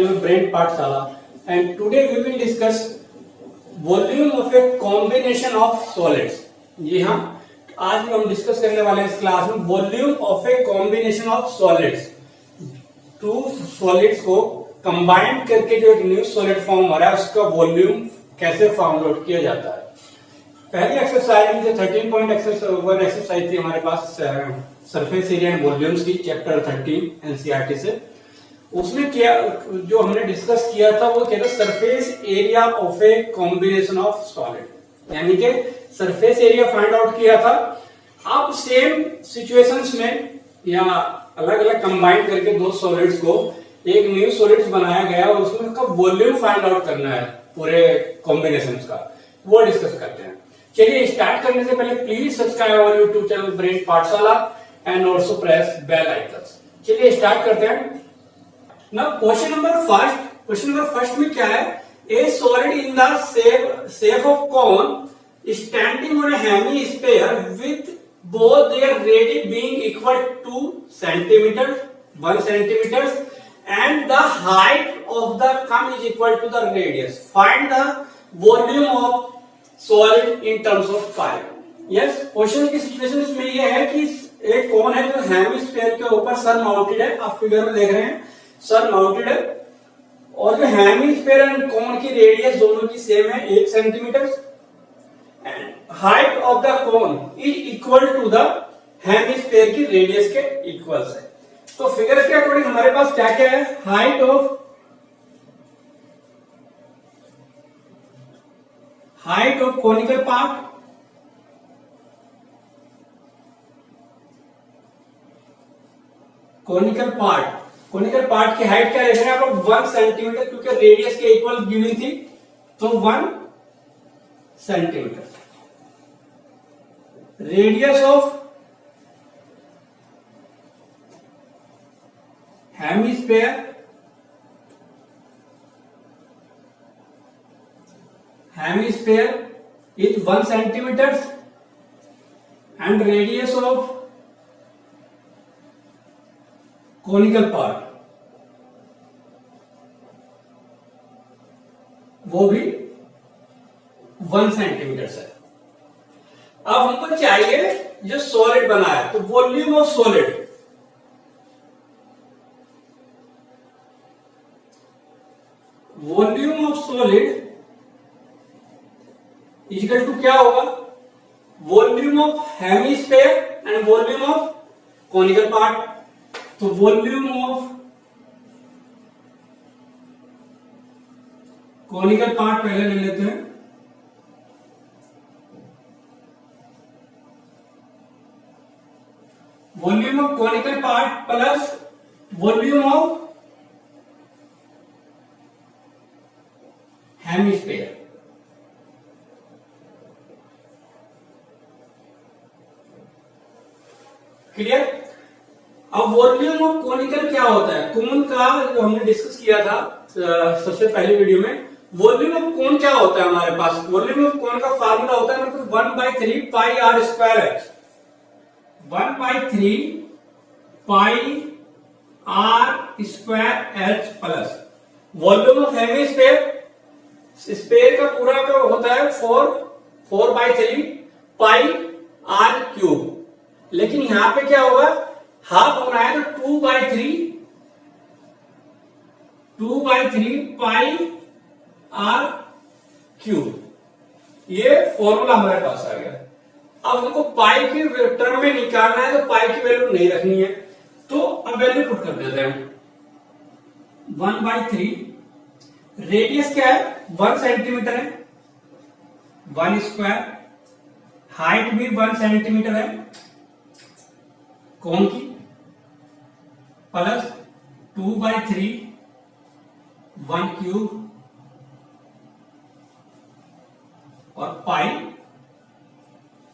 channel Brain Pathshala, and today we will discuss volume of a combination of solids. जी हाँ, आज हम discuss करने वाले हैं इस क्लास में volume of a combination of solids. Two solids को कंबाइंड करके जो एक न्यू सॉलिड फॉर्म हो रहा है उसका वॉल्यूम कैसे फाउंड आउट किया जाता है। पहली एक्सरसाइज में जो 13 पॉइंट एक्सरसाइज थी हमारे पास सरफेस एरिया एंड वॉल्यूम्स की, चैप्टर 13 एनसीईआरटी से। उसमें क्या जो हमने डिस्कस किया था वो क्या था, surface area of a combination of solid, यानी कि सरफेस एरिया फाइंड आउट किया था। अब सेम सिचुएशंस में या अलग अलग कंबाइन करके दो सॉलिड्स को एक न्यू सॉलिड्स बनाया गया और उसमें उसका वॉल्यूम फाइंड आउट करना है पूरे कॉम्बिनेशन का, वो डिस्कस करते हैं। चलिए स्टार्ट करने से पहले please subscribe our YouTube channel Brain Pathshala and also press bell icon. चलिए स्टार्ट करते हैं। नाउ क्वेश्चन नंबर फर्स्ट में क्या है, a solid in the shape of cone standing on a hemisphere with both their radius being equal to centimeters, 1 centimeters, and the height of the cone is equal to the radius. Find the volume of solid in terms of pi. Yes, question की situation इसमें यह है कि एक कोन है जो hemisphere के ऊपर सर माउंटेड है, आप फिगर में देख रहे हैं सर माउंटेड है, और जो हेमीस्फीयर एंड कोन की रेडियस दोनों की सेम है 1 centimetre, and height of the cone is equal to the hemisphere की रेडियस के इक्वल है। तो फिगर के अकॉर्डिंग हमारे पास क्या क्या है, height of conical part, conical part की हाइट क्या देख रहे हैं आप लोग, 1 सेंटीमीटर, क्योंकि रेडियस के इक्वल गिवन थी तो 1 centimetre. Radius of hemisphere is 1 centimetre and radius of conical part वो भी 1 सेंटीमीटर है। अब हमको चाहिए जो सॉलिड बना है, तो volume of solid, equal to क्या होगा, volume of hemisphere and volume of conical part. तो वॉल्यूम ऑफ कोनिकल पार्ट पहले ले लेते हैं। Volume of conical part plus volume of hemisphere. Clear. अब वॉल्यूम ऑफ कोनिकल क्या होता है, कोन का जो हमने डिस्कस किया था सबसे पहले वीडियो में, वॉल्यूम ऑफ कोन क्या होता है हमारे पास, वॉल्यूम ऑफ कोन का फार्मूला होता है मतलब 1/3 pi r square h, 1/3 pi r square h plus volume of hemisphere, sphere का पूरा का होता है 4/3 पाई आर क्यूब, लेकिन यहां पे क्या होगा, हाफ होना है तो 2/3 पाई आर क्यूब। ये फॉर्मूला हमारे पास आ गया। अब हमको पाई की टर्म में निकालना है तो पाई की वैल्यू नहीं रखनी है, तो अब वैल्यू पुट कर देते हैं। 1/3, रेडियस क्या है 1 सेंटीमीटर है, 1 स्क्वायर, हाइट भी 1 सेंटीमीटर है कोन की, प्लस 2/3 1 क्यूब और पाई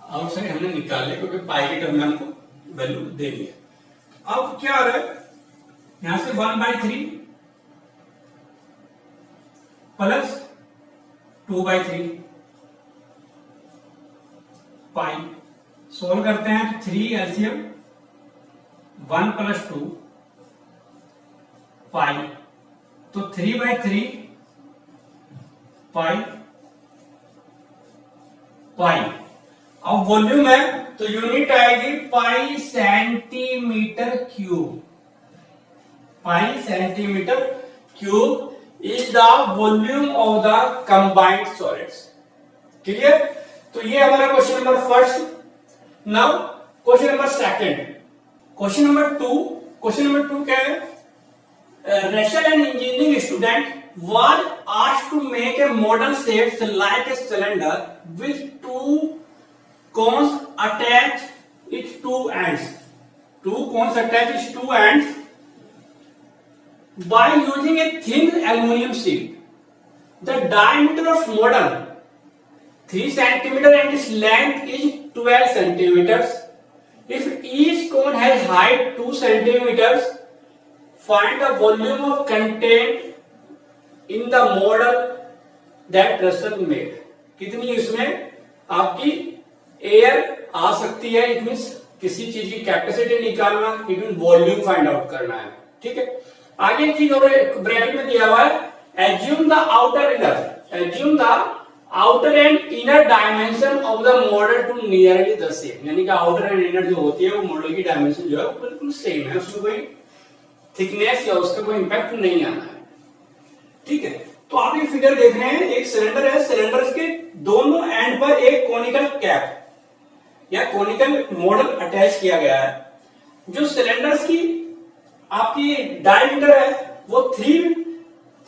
आउटसाइड हमने निकाल लिया क्योंकि पाई के टर्म में हमको वैल्यू दे दिया। अब क्या आ रहा है, यहां से 1/3 प्लस 2/3 पाई, सोल्व करते हैं 3 एलसीएम, 1 + 2 पाई, तो 3/3 पाई पाई। अब वॉल्यूम है तो यूनिट आएगी पाई centimetre cube. Pi centimetre cube is the volume of the combined solids. Clear? तो ये हमारा question number first. Now question number second. Question number two क्या है? Rachel, an engineering student, was asked to make a model shaped like a cylinder with two cones attached its two ends. Two cones attach its two ends by using a thin aluminum sheet. The diameter of model 3 centimeter and its length is 12 centimeters. If each cone has height 2 centimeters, find the volume of content in the model that Russell made. कितनी इसमें आपकी air आ सकती है? It means किसी चीज की capacity निकालना, it mean volume find out करना है। ठीक है, आगे एक चीज और ब्रैकेट में दिया हुआ है, assume the outer and inner dimension of the model to nearly the same. यानी कि आउटर एंड इनर जो होती है वो मॉडल की डायमेंशन जो है वो बिल्कुल सेम है, उसमें कोई थिकनेस या उसका कोई इंपैक्ट नहीं आना है। ठीक है, तो आप ये फिगर देख रहे हैं, एक सिलेंडर है, सिलेंडर के दोनों एंड पर एक कोनिकल कैप या कोनिकल मॉडल अटैच किया गया है। जो सिलेंडर्स की आपकी डायमीटर है वो 3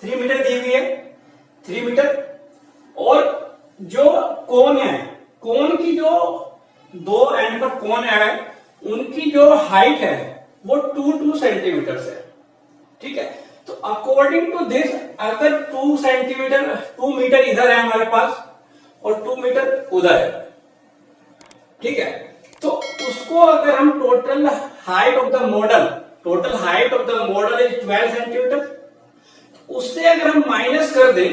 मीटर दी हुई है, 3 मीटर। और जो कोन है, कोन की जो दो एंड पर कोन है उनकी जो हाइट है वो 2 सेंटीमीटर है। ठीक है, तो अकॉर्डिंग टू दिस अगर 2 मीटर इधर है हमारे पास और 2 मीटर उधर है, ठीक है, तो उसको अगर हम total height of the model is 12 centimetre, उससे अगर हम माइनस कर दें,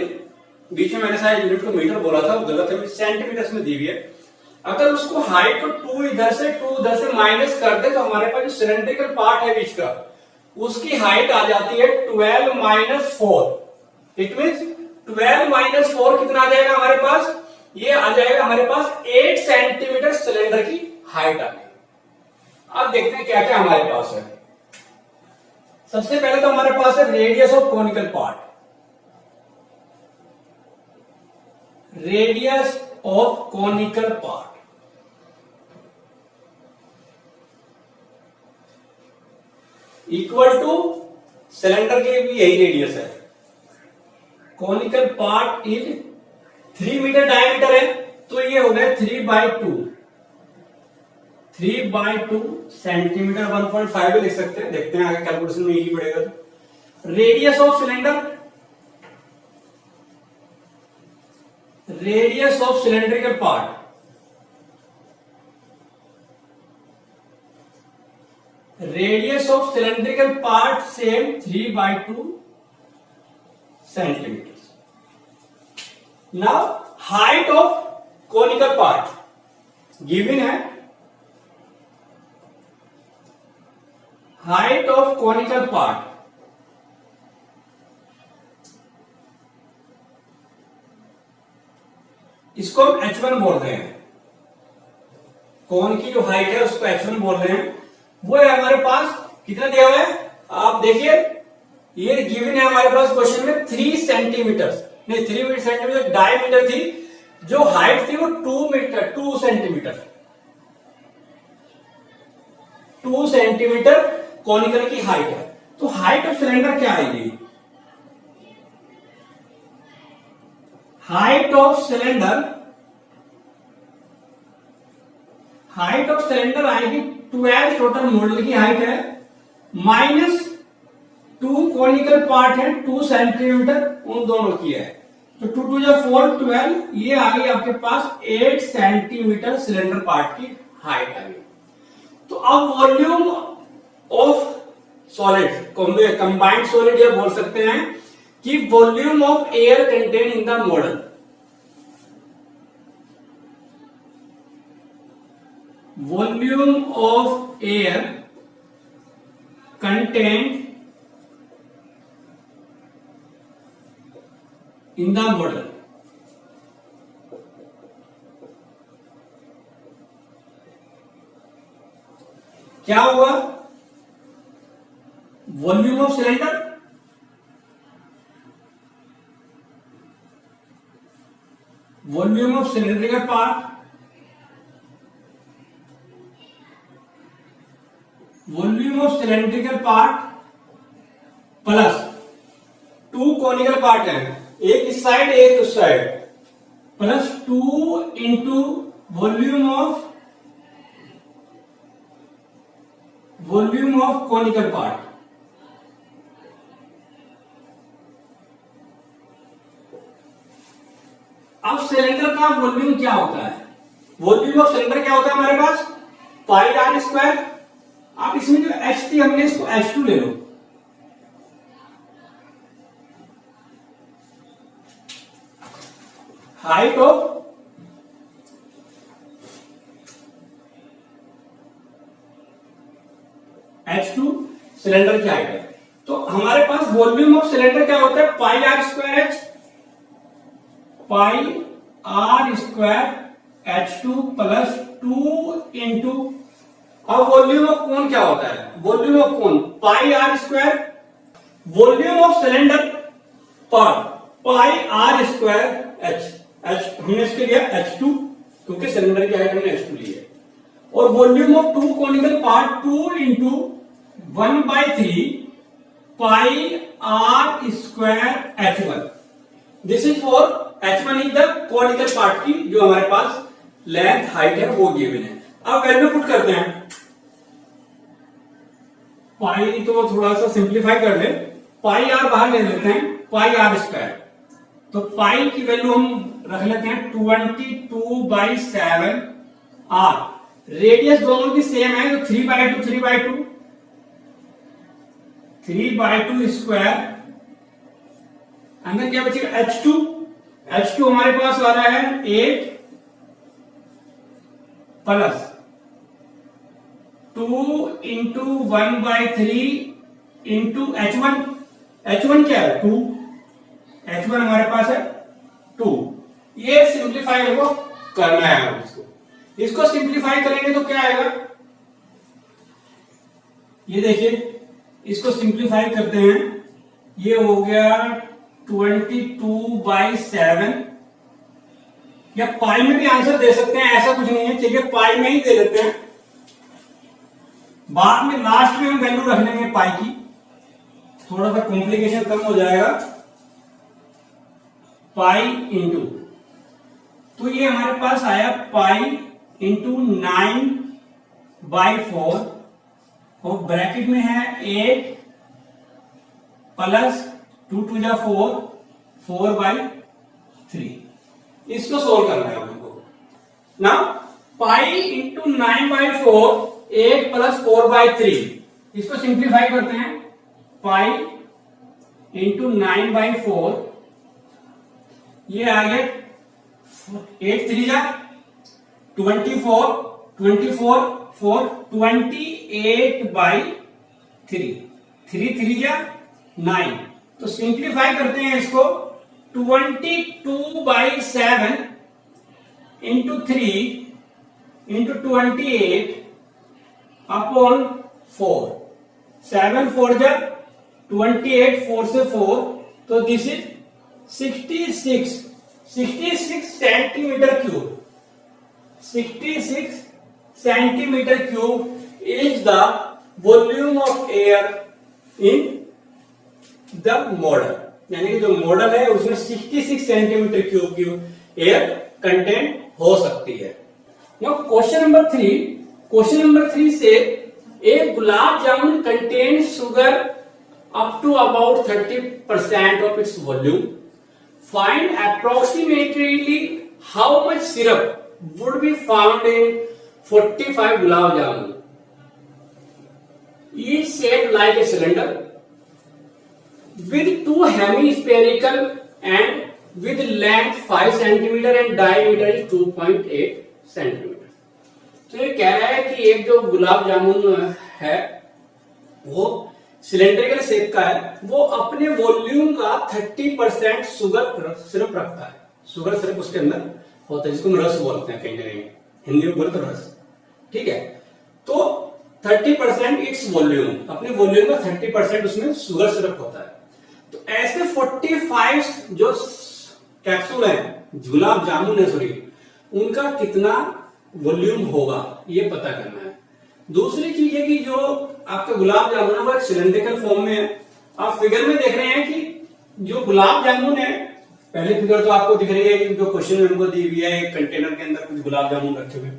बीच में मैंने शायद यूनिट को मीटर बोला था वो गलत है, सेंटीमीटर में दी हुई है। अगर उसको हाइट को 2 इधर से माइनस कर दे तो हमारे पास जो सिलेंड्रिकल पार्ट है बीच का उसकी हाइट आ जाती है 12 माइनस 4। इट मीन्स 12 माइनस 4 कितना आ जाएगा हमारे पास? ये आ जाएगा हमारे पास 8 सेंटीमीटर सिलेंडर की हाइट आ गई। अब देखते हैं क्या क्या हमारे पास है। सबसे पहले तो हमारे पास है radius of conical part. Radius of conical part equal to cylinder के भी यही रेडियस है। Conical part is 3 metre diameter है, तो ये हो गया 3/2 सेंटीमीटर, 1.5 भी लिख सकते हैं, देखते हैं आगे कैलकुलेशन में यही पड़ेगा। Radius of cylindrical part same 3/2 centimetre. Now height of conical part given है, हाइट ऑफ कोनिकल पार्ट इसको हम h1 बोल रहे हैं। कोन की जो हाइट है उसको h1 बोल रहे हैं। वो है हमारे पास कितना दिया हुआ है आप देखिए, ये गिवन है हमारे पास क्वेश्चन में 3 सेंटीमीटर, नहीं 3 सेंटीमीटर डायमीटर थी, जो हाइट थी वो 2 सेंटीमीटर कोनिकल की हाइट है। तो हाइट ऑफ सिलेंडर क्या आएगी? हाइट ऑफ सिलेंडर आएगी 12, टोटल मॉडल की हाइट है, माइनस 2 कोनिकल पार्ट है 2 सेंटीमीटर उन दोनों की है, तो 2 2 जा 4 12, ये आ गई आपके पास 8 सेंटीमीटर सिलेंडर पार्ट की हाइट आ गई। तो अब volume of solid, combined solid ये बोल सकते हैं कि volume of air contain in the model, volume of air contain in the model. क्या हुआ? Volume of cylinder, volume of cylindrical part, volume of cylindrical part plus two conical part है, एक इस साइड एक उस side, plus 2 into volume of conical part. अब cylinder का volume क्या होता है? वॉल्यूम ऑफ सिलेंडर क्या होता है हमारे पास? पाई आर स्क्वायर। आप इसमें जो एच थी हमने इसको H2 ले लो। हाइट ऑफ H2 सिलेंडर की हाइट है। तो हमारे पास वॉल्यूम ऑफ सिलेंडर क्या होता है? Pi r square h, pi r square H2 plus 2 into, अब वॉल्यूम ऑफ कोन क्या होता है? Volume of cone pi r square, volume of cylinder पर पाई आर स्क्वायर एच, हमने इसके लिया H2 क्योंकि सिलेंडर की हाइट हमने H2 ली है, और volume of two conical part 2 into 1/3 pi r square H1। This is for H1 is the conical part की जो हमारे पास लेंथ हाइट है वो गिवन है। अब वैल्यू पुट करते हैं। पाई तो थोड़ा सा सिंप्लीफाई कर ले, पाई आर बाहर ले लेते हैं, पाई आर स्क्वायर, तो पाई की वैल्यू हम रख लेते हैं 22/7 आर। रेडियस दोनों की सेम है तो 3/2 स्क्वायर। अंदर क्या बचेगा? H2 हमारे पास आ रहा है 8 प्लस 2 इंटू 1/3 इंटू H1 क्या है? 2। H1 हमारे पास है 2। ये सिंप्लीफाई हमको करना है। इसको सिंप्लीफाई करेंगे तो क्या आएगा? ये देखिए, इसको सिंप्लीफाई करते हैं, ये हो गया 22/7, या पाई में भी आंसर दे सकते हैं, ऐसा कुछ नहीं है, चलिए पाई में ही दे देते हैं। बाद में लास्ट में हम वैल्यू रख लेंगे पाई की, थोड़ा सा कॉम्प्लिकेशन कम हो जाएगा। पाई इंटू, तो ये हमारे पास आया पाई इंटू 9/4, और ब्रैकेट में है 8 प्लस 2 2 जा 4, 4/3। इसको सोल्व करना है हमको ना। पाई इंटू 9/4, 8 प्लस 4/3, इसको सिंप्लीफाई करते हैं। पाई इंटू 9/4, ये आ गया 8 3 जा 24, 4 28/3, 3 3 जा 9। तो सिंप्लीफाई करते हैं इसको, 22/7 इंटू 3 इंटू 28 अपॉन 4, 7 4 जा 28, 4 से 4, तो this is 66 centimetre cube. 66 centimetre cube is the volume of air in the model, यानी कि जो मॉडल है उसमें 66 सेंटीमीटर क्यूब की एयर कंटेंट हो सकती है। नाउ क्वेश्चन नंबर 3 से a gulab jamun contain sugar up to about 30% of its volume. Find approximately how much syrup would be found in 45 gulab jamun, each shaped like a cylinder with 2 hemispherical and with length 5 cm and diameter is 2.8 cm। तो ये कह रहा है कि एक जो गुलाब जामुन है वो सिलेंड्रिकल शेप का है, वो अपने वॉल्यूम का 30% शुगर सिर्फ रखता है। शुगर सिर्फ उसके अंदर होता है, जिसको हम रस बोलते हैं कहीं ना कहीं, हिंदी में बोले तो रस। ठीक है, तो 30% इट्स वॉल्यूम, अपने वॉल्यूम का 30% उसमें शुगर सिर्फ होता है। तो ऐसे 45 जो कैप्सूल है, गुलाब जामुन है सॉरी, उनका कितना वॉल्यूम होगा ये पता करना है। दूसरी चीज है कि जो आपका गुलाब जामुन है वो एक सिलेंड्रिकल फॉर्म में है। आप फिगर में देख रहे हैं कि जो गुलाब जामुन है, पहले फिगर तो आपको दिख रही है कि जो क्वेश्चन में उनको दी हुई है, एक कंटेनर के अंदर कुछ गुलाब जामुन रखे हुए।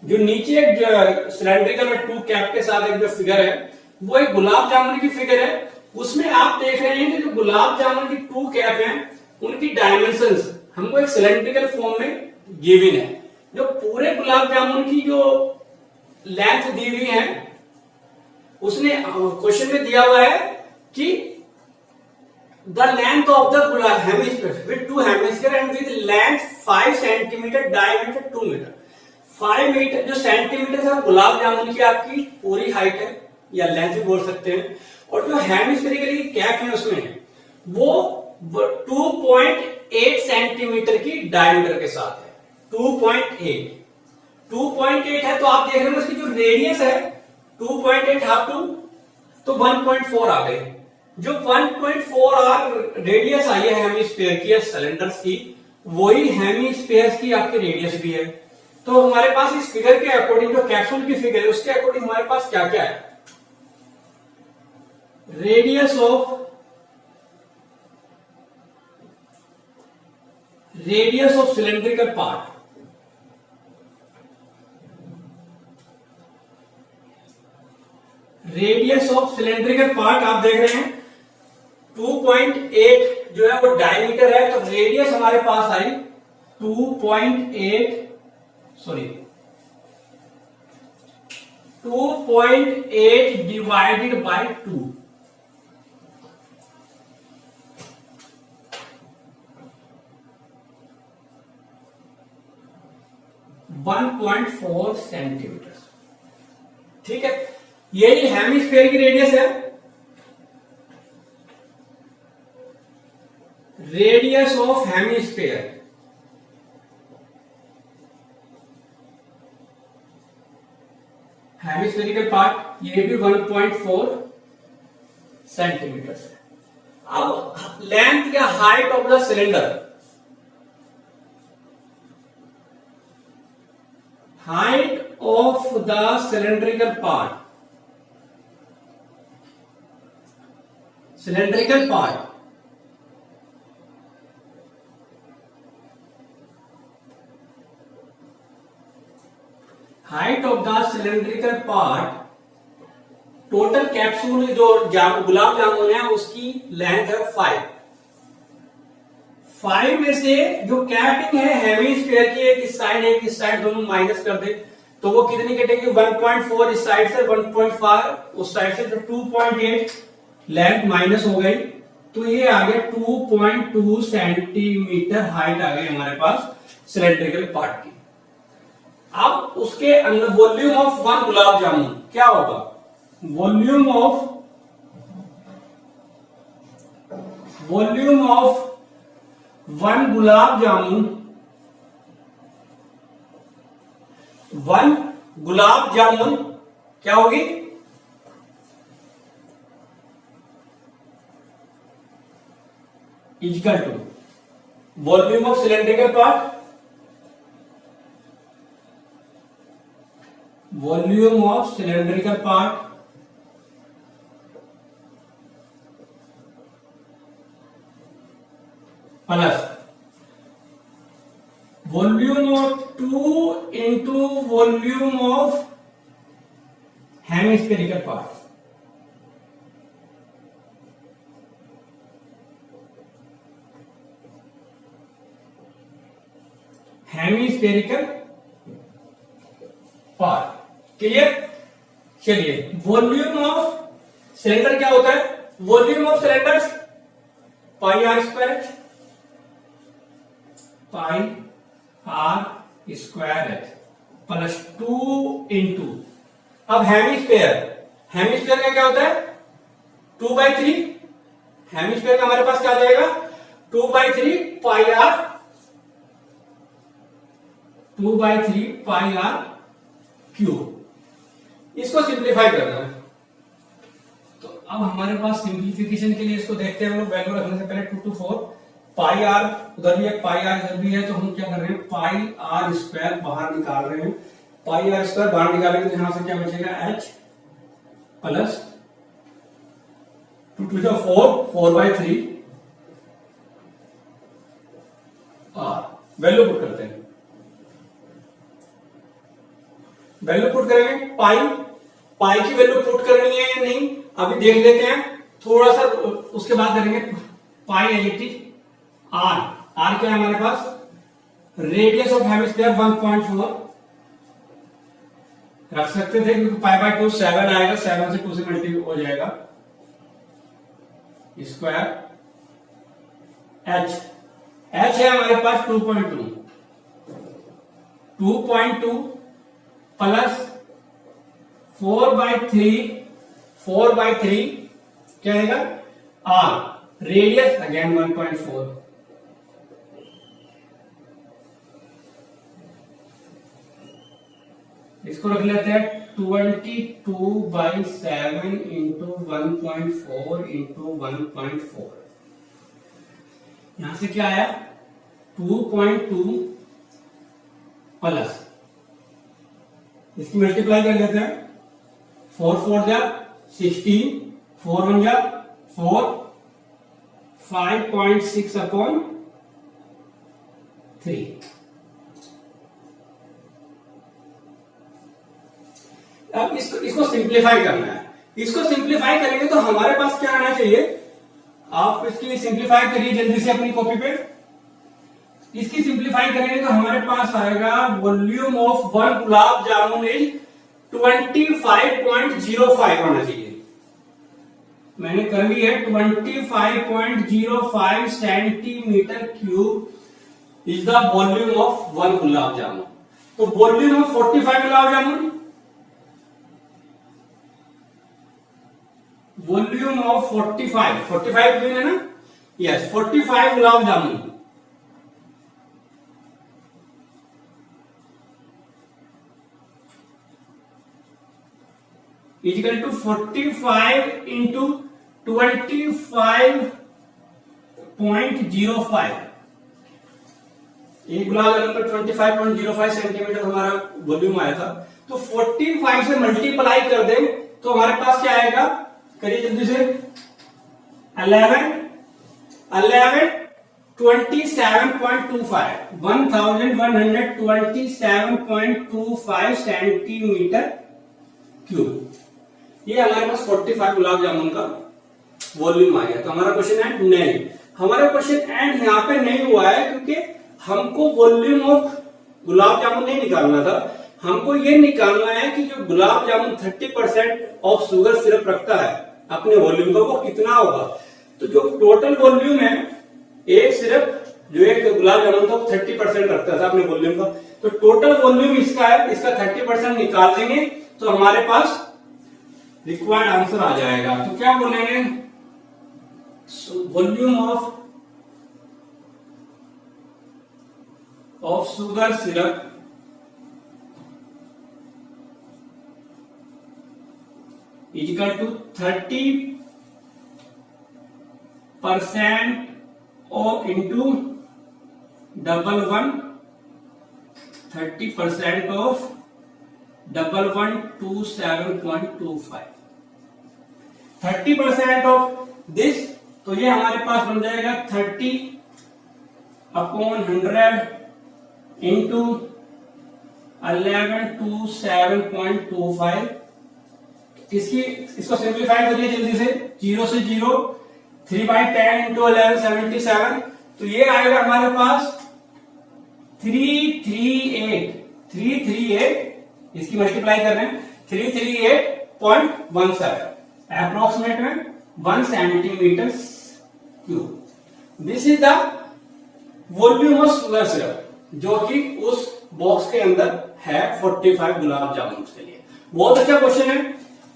जो नीचे एक जो सिलेंड्रिकल और टू कैप के साथ एक जो फिगर है, वो एक गुलाब जामुन की फिगर है। उसमें आप देख रहे हैं कि जो गुलाब जामुन की टू कैप है, उनकी डायमेंशंस हमको एक सिलेंड्रिकल फॉर्म में गिवन है। जो पूरे गुलाब जामुन की जो लेंथ दी हुई है, उसने क्वेश्चन में दिया हुआ है कि the length of the hemisphere with two hemisphere and with length 5 centimetre, diameter 2 metre. 5 metre जो सेंटीमीटर है गुलाब जामुन की आपकी पूरी हाइट है, या लेंथ भी बोल सकते हैं। और जो हेमिस्फीरिकल की कैप है उसमें वो 2.8 सेंटीमीटर की डायमीटर के साथ है। 2.8 है, तो आप देख रहे हैं उसकी जो रेडियस है 2.8 हाफ टू तो 1.4 आ गए। जो 1.4 रेडियस आई है हेमिस्फीयर की या सिलेंडर्स की, वही हेमिस्फीयर की आपकी रेडियस भी है। तो हमारे पास इस फिगर के अकॉर्डिंग, जो कैप्सूल की फिगर है उसके अकॉर्डिंग हमारे पास क्या क्या है? Radius of cylindrical part, radius of cylindrical part आप देख रहे हैं 2.8 जो है वो डायमीटर है, तो रेडियस हमारे पास आई 2.8 डिवाइडेड बाय 2, 1.4 सेंटीमीटर। ठीक है, यही हेमिस्फीयर की रेडियस है। Radius of hemisphere, hemispherical part, ये भी 1.4 सेंटीमीटर है। अब लेंथ या height of the cylinder, height of the cylindrical part, cylindrical part height of the cylindrical part, total capsule जो गुलाब जामुन है उसकी लेंथ है 5 में से जो कैपिंग है हेमिस्फीयर की, एक इस साइड दोनों माइनस कर दे तो वो कितनी कटेगी? 1.4 इस साइड से, 1.5 उस साइड से, तो 2.8 लेंथ माइनस हो गई, तो ये आ गया 2.2 सेंटीमीटर हाइट आ गई हमारे पास सिलेंड्रिकल पार्ट की। अब उसके अंदर volume of one gulab jamun क्या होगा? Volume of one gulab jamun, क्या होगी? Equal to volume of cylindrical part, volume of cylindrical part plus volume of 2 into volume of hemispherical part. Hemispherical part clear? चलिए, वॉल्यूम ऑफ सिलेंडर क्या होता है? Volume of cylinder pi r square h plus 2 into, अब hemisphere का क्या होता है? 2/3 hemisphere का हमारे पास क्या आ जाएगा 2/3 पाई आर 2/3 पाई आर क्यूब। इसको सिंप्लीफाई करना है तो अब हमारे पास सिंप्लीफिकेशन के लिए इसको देखते हैं हम लोग। वैल्यू रखने से पहले 2 to 4 पाई आर उधर भी है पाई आर इधर भी है तो हम क्या कर रहे हैं पाई आर स्क्वायर बाहर निकाल रहे हैं। पाई आर स्क्वायर बाहर निकालेंगे तो यहां से क्या बचेगा h plus 2 to 4/3 r. Value put करते हैं वैल्यू पुट करेंगे पाई की वैल्यू पुट करनी है या नहीं अभी देख लेते हैं थोड़ा सा उसके बाद करेंगे। पाई एलिप्टिक आर क्या है हमारे पास रेडियस ऑफ हेमिस्फीयर 1.4 रख सकते थे क्योंकि π/2 7 आएगा 7 से 2 से मल्टीप्लाई हो जाएगा स्क्वायर h है हमारे पास 2.2 प्लस 4/3 क्या आएगा आर रेडियस अगेन 1.4 इसको रख लेते हैं 22/7 इंटू 1.4 इंटू 1.4 यहां से क्या आया 2.2 प्लस इसकी मल्टीप्लाई कर लेते हैं 4 जा 16 4 1 जा 4 5.6/3 अब इसको सिंप्लीफाई करना है। इसको सिंप्लीफाई करेंगे तो हमारे पास क्या आना चाहिए आप इसकी सिंप्लीफाई करिए जल्दी से अपनी कॉपी पे। इसकी सिंप्लीफाई करेंगे तो हमारे पास आएगा volume of 1 gulab jamun is 25.05 आना चाहिए। मैंने कर ली है 25.05 centimetre cube is the volume of 1 gulab jamun. तो volume of 45 gulab jamun volume of 45 है ना yes 45 gulab jamun equal to 45 into 25.05 एक गुलाब जामुन पर 25.05 सेंटीमीटर हमारा वॉल्यूम आया था। तो 45 से मल्टीप्लाई कर दें तो हमारे पास क्या आएगा करिए जल्दी से 11 27.25 1127.25 सेंटीमीटर क्यूब ये हमारे पास 45 गुलाब जामुन का वॉल्यूम आ गया। तो हमारा क्वेश्चन एंड नहीं हमारा क्वेश्चन एंड यहाँ पे नहीं हुआ है क्योंकि हमको वॉल्यूम ऑफ गुलाब जामुन नहीं निकालना था। हमको ये निकालना है कि जो gulab jamun 30% of sugar syrup रखता है अपने वॉल्यूम का वो कितना होगा। तो जो टोटल वॉल्यूम है एक सिरप जो एक गुलाब जामुन था 30% रखता था अपने वॉल्यूम का। तो टोटल वॉल्यूम इसका है इसका 30% निकाल देंगे तो हमारे पास रिक्वायर्ड आंसर आ जाएगा। तो क्या बोलेंगे volume of sugar syrup equal to 30% और इंटू 30% ऑफ 27.25 30% ऑफ दिस तो ये हमारे पास बन जाएगा 30/100 इंटू 1127.25 इसको सिंप्लीफाई करिए जल्दी से 0 से 0 3/10 इंटू 1177 तो ये आएगा हमारे पास 338 इसकी मल्टीप्लाई कर रहे हैं 338.17 अप्रोक्सीमेट में 1 centimetre cube. This is the volume of sugar syrup जो कि उस बॉक्स के अंदर है 45 गुलाब जामुन के लिए। बहुत अच्छा क्वेश्चन है।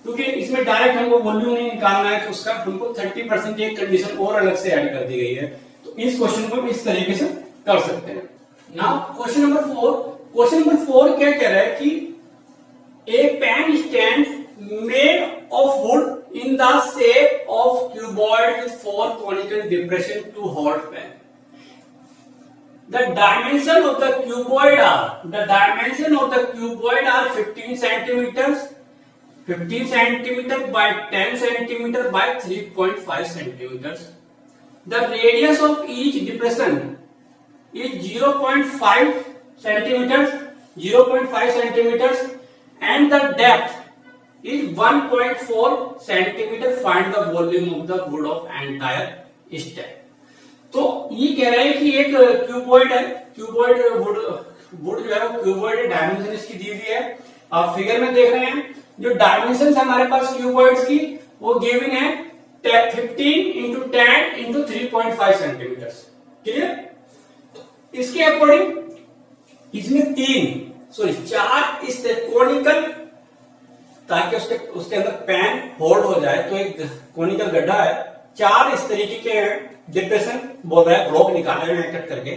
क्योंकि इसमें डायरेक्ट हमको वॉल्यूम नहीं निकालना है, तो उसका हमको 30% की एक कंडीशन और अलग से ऐड कर दी गई है। तो इस क्वेश्चन को हम इस तरीके से कर सकते हैं। Now question number 4, question number 4 क्या कह रहा है कि a pen stand made of wood in the shape of cuboid with 4 conical depression to hold pen. The dimension of the cuboid are 15 centimeters, 15 centimeter by 10 centimeter by 3.5 centimeters. The radius of each depression is 0.5 centimeters, 0.5 centimeters, and the depth is 1.4 centimeter. Find the volume of the wood of entire stand. तो ये कह रहा है कि एक cuboid है, cuboid would जो है वो क्यूबॉइड डायमेंशन इसकी दी हुई है। आप फिगर में देख रहे हैं जो डायमेंशन है हमारे पास क्यूबॉइड्स की वो गिवन है 15 इंटू 10 इंटू 3.5 सेंटीमीटर। क्लियर? इसके अकॉर्डिंग इसमें 4 इस कोनिकल, ताकि उसके अंदर पेन होल्ड हो जाए, तो एक कोनिकल गड्ढा है, 4 इस तरीके के डिप्रेशन बोल रहा है, ब्लॉक निकाले हुए कट करके।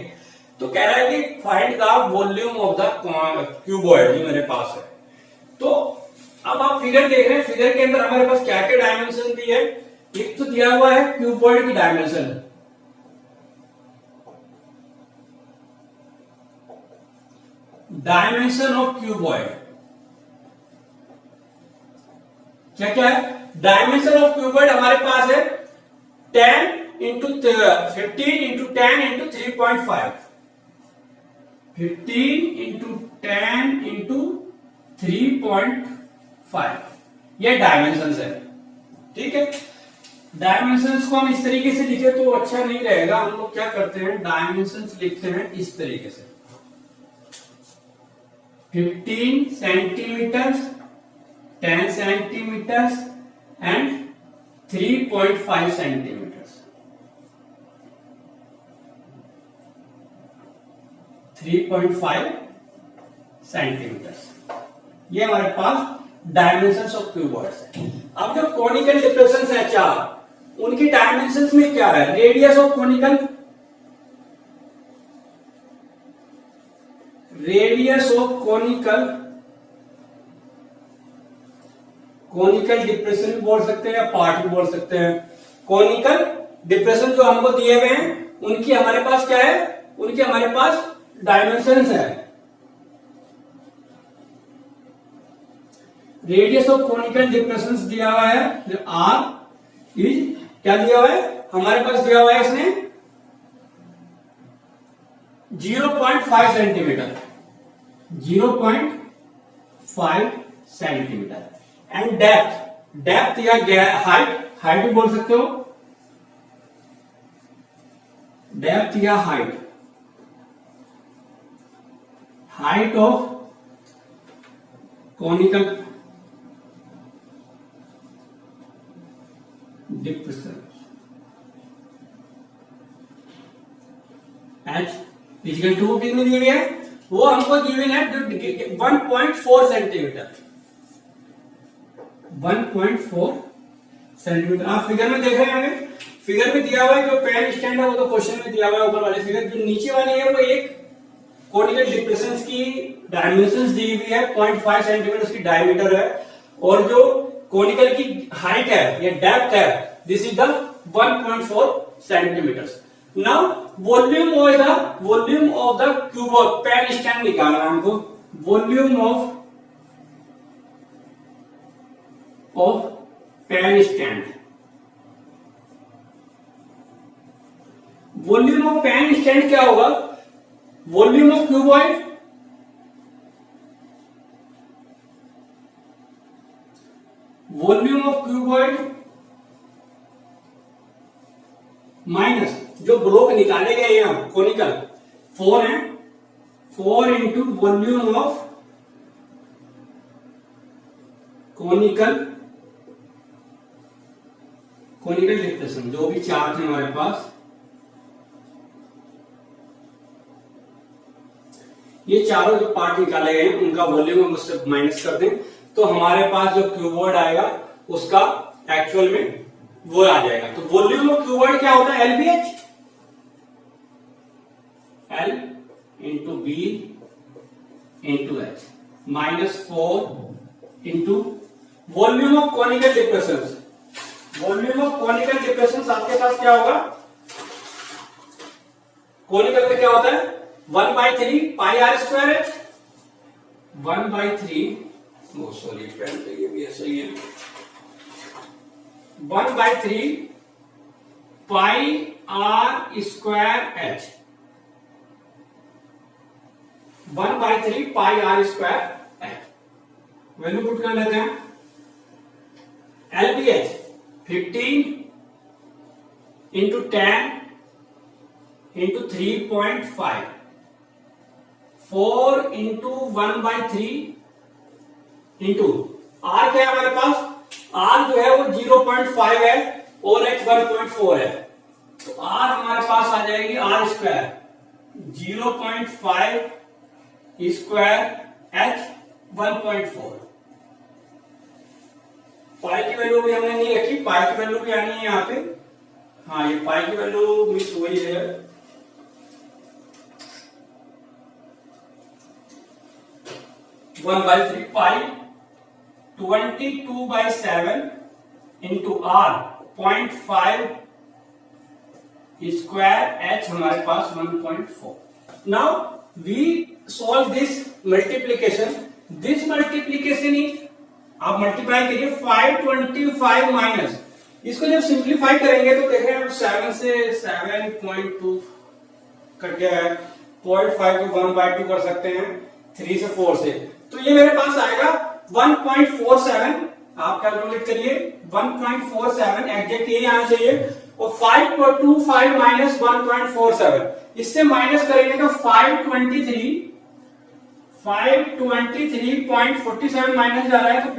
तो कह रहा है कि find the volume of the cuboid जो मेरे पास है। तो अब आप फिगर देख रहे हैं, फिगर के अंदर हमारे पास क्या क्या डायमेंशन दी है। एक तो दिया हुआ है क्यूबॉइड की डायमेंशन, डायमेंशन ऑफ क्यूबॉइड क्या क्या है। डायमेंशन ऑफ क्यूबॉइड हमारे पास है 10 into 15 into 10 into 3.5, 15 into 10 into 3.5, ये डायमेंशन है। ठीक है, डायमेंशंस को हम इस तरीके से लिखे तो अच्छा नहीं रहेगा। हम लोग क्या करते हैं, डायमेंशंस लिखते हैं इस तरीके से, 15 centimetre, 10 centimetre and 3.5 centimetre. 3.5 centimetre, ये हमारे पास डायमेंशंस ऑफ क्यूबॉइड्स है। अब जो कोनिकल डिप्रेशंस है 4, उनकी डायमेंशंस में क्या है, radius of conical, radius of conical, conical depression भी बोल सकते हैं या पार्ट भी बोल सकते हैं। कोनिकल डिप्रेशन जो हमको दिए हुए हैं उनकी हमारे पास क्या है, उनकी हमारे पास डायमेंशंस है। रेडियस ऑफ कोनिकल डिप्रेशंस दिया हुआ है, आर इज क्या दिया हुआ है हमारे पास, दिया हुआ है इसने 0.5 centimetre, 0.5 centimetre. And depth, depth या हाइट, हाइट भी बोल सकते हो, डेप्थ या height, height of conical depression, h equal to कितनी दी हुई है, वो हमको गिवन है 1.4 सेंटीमीटर, 1.4 सेंटीमीटर। आप फिगर में देख रहे हैं, फिगर में दिया हुआ है जो पेन स्टैंड है वो तो क्वेश्चन में दिया हुआ है ऊपर वाले फिगर, जो नीचे वाली है वो एक कोनिकल डिप्रेशंस की डायमेंशंस दी हुई है, 0.5 सेंटीमीटर उसकी डायमीटर है, और जो कोनिकल की हाइट है या डेप्थ है this is the 1.4 centimetre. Now volume of the cuboid, pen stand निकालना है हमको, volume of pen stand, volume of pen stand क्या होगा, वॉल्यूम ऑफ क्यूबॉइड माइनस जो ब्लॉक निकाले गए हैं कोनिकल 4 है, 4 into volume of conical depression, जो भी चार्ज है हमारे पास, ये चारों जो पार्ट निकाले गए हैं उनका वॉल्यूम हम उससे माइनस कर दें तो हमारे पास जो क्यूबॉइड आएगा उसका एक्चुअल में वो आ जाएगा। तो वॉल्यूम ऑफ क्यूबॉइड क्या होता है? LBH, L into b into h -4 into volume of conical depressions. Volume of conical depressions आपके पास क्या होगा? कॉनिकल का क्या होता है? 1/3 pi r square h, 1/3 sorry pen पे ये भी ऐसा ही है, 1/3 pi r square h, 1/3 pi r square h. Value put कर लेते हैं। LBH 15 into 10 into 3.5, 4 into 1/3 into r क्या है हमारे पास? आर जो है वो 0.5 है और एच 1.4 है, तो आर हमारे पास आ जाएगी आर स्क्वायर 0.5 स्क्वायर एच 1.4। पाई की वैल्यू भी हमने नहीं रखी, पाई की वैल्यू भी आनी है यहाँ पे। हाँ, ये पाई की वैल्यू मिस हुई है। One by three pi 22/7 into r 0.5 square h हमारे पास 1.4। Now we solve this multiplication. This multiplication is, आप मल्टीप्लाई करिए 525 माइनस, इसको जब सिंप्लीफाई करेंगे तो देखें 7 से 7.2 कट गया है, 0.5 को 1/2 कर सकते हैं, 3 से 4 से, तो ये मेरे पास आएगा 1.47। आप कैलकुलेट करिए 1.47 एग्जैक्ट यही आना चाहिए। और 525 माइनस 1.47, इससे माइनस करेंगे तो 523.47 माइनस जा रहा है तो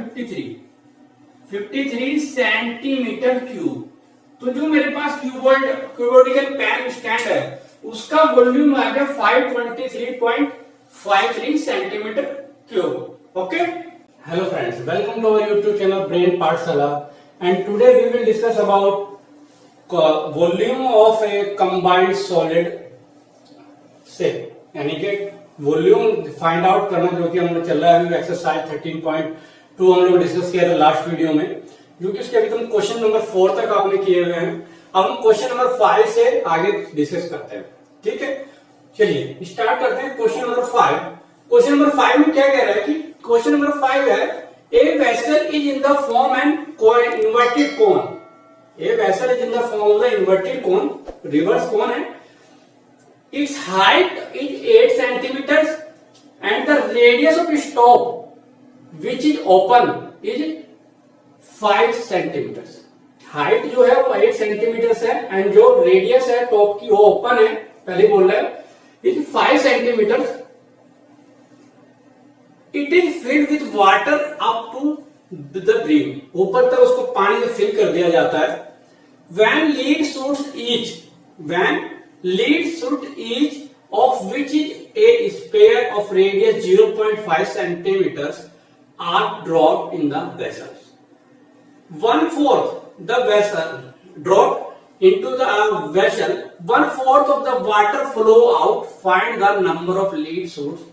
53 सेंटीमीटर क्यूब। तो जो मेरे पास क्यूबोइडिकल पेन स्टैंड है उसका वॉल्यूम आ गया 523.53 centimetre cube. Okay, hello friends, welcome to our YouTube channel Brain Pathshala, and today we will discuss about volume of a combined solid से, यानी कि वॉल्यूम फाइंड आउट करना, जो कि हम लोग चल रहा है एक्सरसाइज 13.2 हम लोग डिस्कस किया था लास्ट वीडियो में, जो कि उसके अभी तुम क्वेश्चन नंबर 4 तक आपने किए हुए हैं। अब हम क्वेश्चन नंबर 5 से आगे डिस्कस करते हैं। ठीक है, चलिए स्टार्ट करते हैं क्वेश्चन नंबर 5। क्वेश्चन नंबर 5 में क्या कह रहा है कि क्वेश्चन नंबर 5 है, a vessel is in the form and inverted cone. A vessel is in the form of the inverted cone, reverse cone है। Its height is 8 centimeters and the radius of its top, which is open, is 5 centimeters. Height जो है वो 8 centimetre है and जो radius है top की वो open है, पहले बोल रहा है, is 5 centimetre. It is filled with water up to the brim, ऊपर तक उसको पानी से फिल कर दिया जाता है। When lead shoot each of which is a sphere of radius 0.5 centimeters are dropped in the vessels. 1/4 the vessel dropped into the vessel, 1/4 of the water flow out. Find the number of lead shoots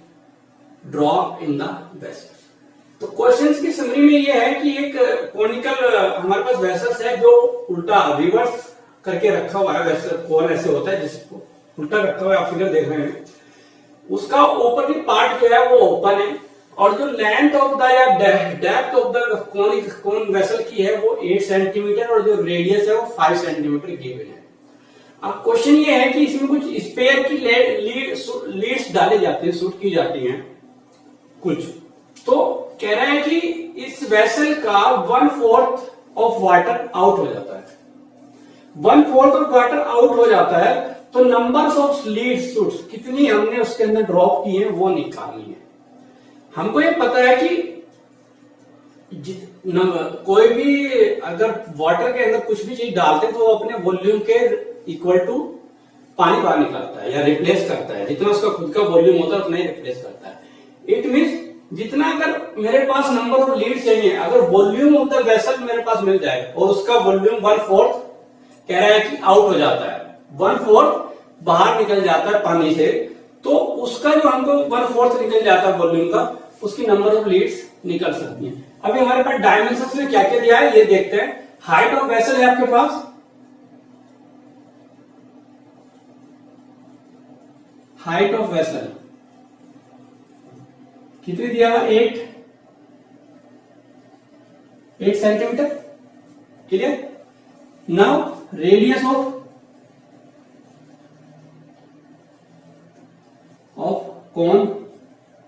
dropped in the vessels. तो questions की summary में ये है कि एक conical हमारे पास vessels है जो उल्टा रिवर्स करके रखा हुआ है। वेसल कोन ऐसे होता है जिसको उल्टा रखा हुआ है, आप फिगर देख रहे हैं, उसका ऊपर की पार्ट जो है वो ओपन है और जो लेंथ ऑफ द या depth of the cone vessel की है वो 8 सेंटीमीटर और जो रेडियस है वो 5 सेंटीमीटर गिवन है। अब क्वेश्चन ये है कि इसमें कुछ स्पेयर की लीड्स डाले जाते हैं, शूट की जाती हैं कुछ, तो कह रहा है कि इस वेसल का 1/4 ऑफ वाटर आउट हो जाता है। 1/4 ऑफ वाटर आउट हो जाता है तो नंबर्स ऑफ लीड शूट्स कितनी हमने उसके अंदर ड्रॉप की है वो निकालनी है। हमको ये पता है कि कोई भी अगर वाटर के अंदर कुछ भी चीज डालते हैं तो वो अपने वॉल्यूम के इक्वल टू पानी बाहर निकालता है या रिप्लेस करता है, जितना उसका खुद का वॉल्यूम होता है उतना ही रिप्लेस करता है। इट मीन्स जितना अगर मेरे पास नंबर ऑफ लीड चाहिए, अगर वॉल्यूम ऑफ द वेसल मेरे पास मिल जाए और उसका वॉल्यूम 1/4 कह रहा है कि आउट हो जाता है, 1/4 बाहर निकल जाता है पानी से, तो उसका जो हमको 1/4 निकल जाता है वॉल्यूम का, उसकी नंबर ऑफ लीड्स निकल सकती है। अभी हमारे पास डायमेंशंस में क्या क्या दिया है ये देखते हैं। हाइट ऑफ वेसल है आपके पास, हाइट ऑफ वेसल कितनी दिया हुआ, 8 centimetre, clear. Now radius of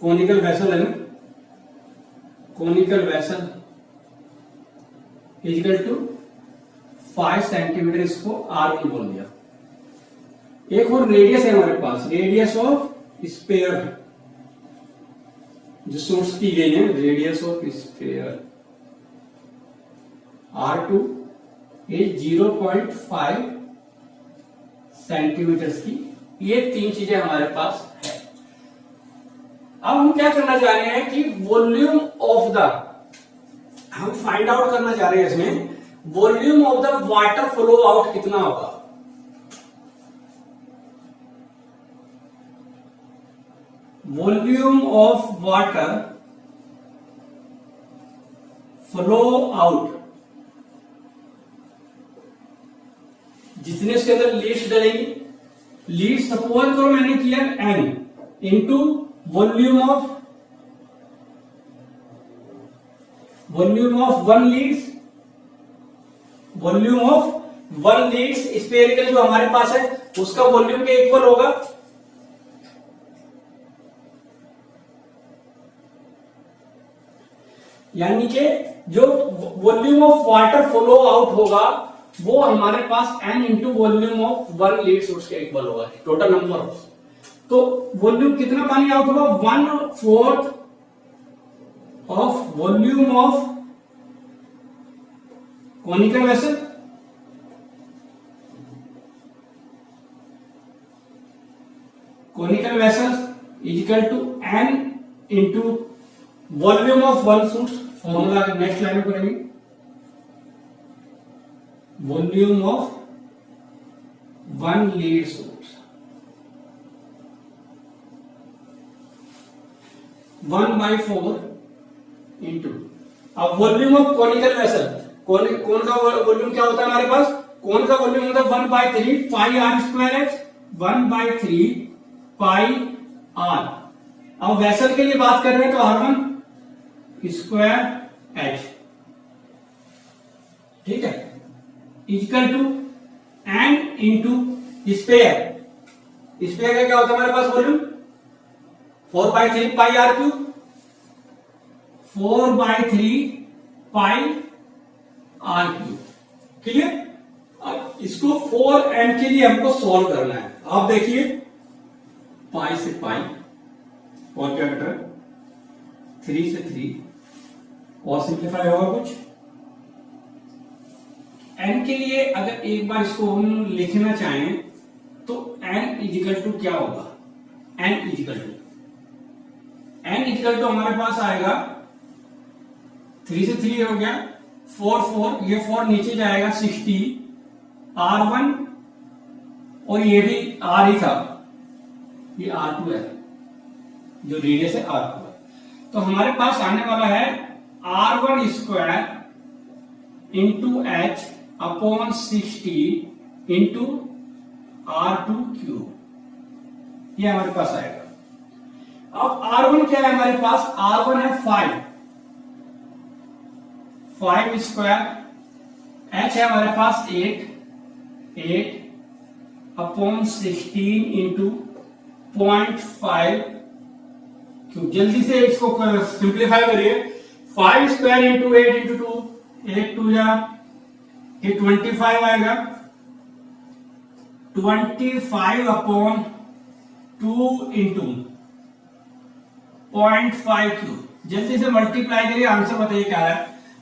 conical vessel है ना, conical vessel equal to 5 centimetre, इसको R1 बोल दिया। एक और रेडियस है हमारे पास, रेडियस ऑफ स्पेयर जो सोर्स की गई है, radius of sphere R2 is 0.5 centimetre की। ये 3 चीजें हमारे पास है। अब हम क्या करना चाह रहे हैं कि वॉल्यूम ऑफ द, हम फाइंड आउट करना चाह रहे हैं इसमें volume of the water flow out कितना होगा। Volume of water flow out, जितने उसके अंदर लीड्स डलेगी, लीड सपोज करो मैंने किया n into volume of 1 leads, volume of 1 leads spherical जो हमारे पास है उसका वॉल्यूम के इक्वल होगा। यानी कि जो volume of water flow out होगा वो हमारे पास n into volume of 1 lead source के इक्वल होगा, टोटल नंबर ऑफ। तो वॉल्यूम कितना पानी आउट होगा, 1/4 of volume of conical vessel is equal to n into volume of 1 source. Formula next line में करेंगे, volume of 1 lead source 1/4 into, अब वॉल्यूम ऑफ कोनिकल वेसल, कौन का वॉल्यूम क्या होता है हमारे पास, कौन का वॉल्यूम होता है 1/3 pi r square h, 1/3 pi r. अब वेसल के लिए बात कर रहे हैं तो R1 स्क्वायर एच, ठीक है, equal to n into sphere, sphere का क्या होता है हमारे पास volume 4/3 pi r cube, 4/3 pi r cube, clear. अब इसको 4n के लिए हमको सॉल्व करना है। आप देखिए पाई से पाई और क्या कट रहा है, 3 से 3 और सिंप्लीफाई होगा कुछ। n के लिए अगर एक बार इसको हम लिखना चाहें तो n इजिकल टू क्या होगा, n इजिकल टू हमारे पास आएगा 3 से 3 हो गया 4, ये 4 नीचे जाएगा 60 R1 और ये भी R ही था, ये R2 है, जो रेडियस है R2 है। तो हमारे पास आने वाला है R1 square into H upon 60 into R2 cube, ये हमारे पास आएगा। अब R1 क्या है हमारे पास, R1 है 5 स्क्वायर, H है हमारे पास 8 अपॉन 16 इंटू 0.5 क्यूब। जल्दी से इसको सिंप्लीफाई करिए, 5 स्क्वायर इंटू 8 इंटू 2, 8 2 या ये 25 आएगा, 25 अपॉन 2 इंटू 0.5 क्यूब। जल्दी से मल्टीप्लाई करिए, आंसर बताइए क्या है।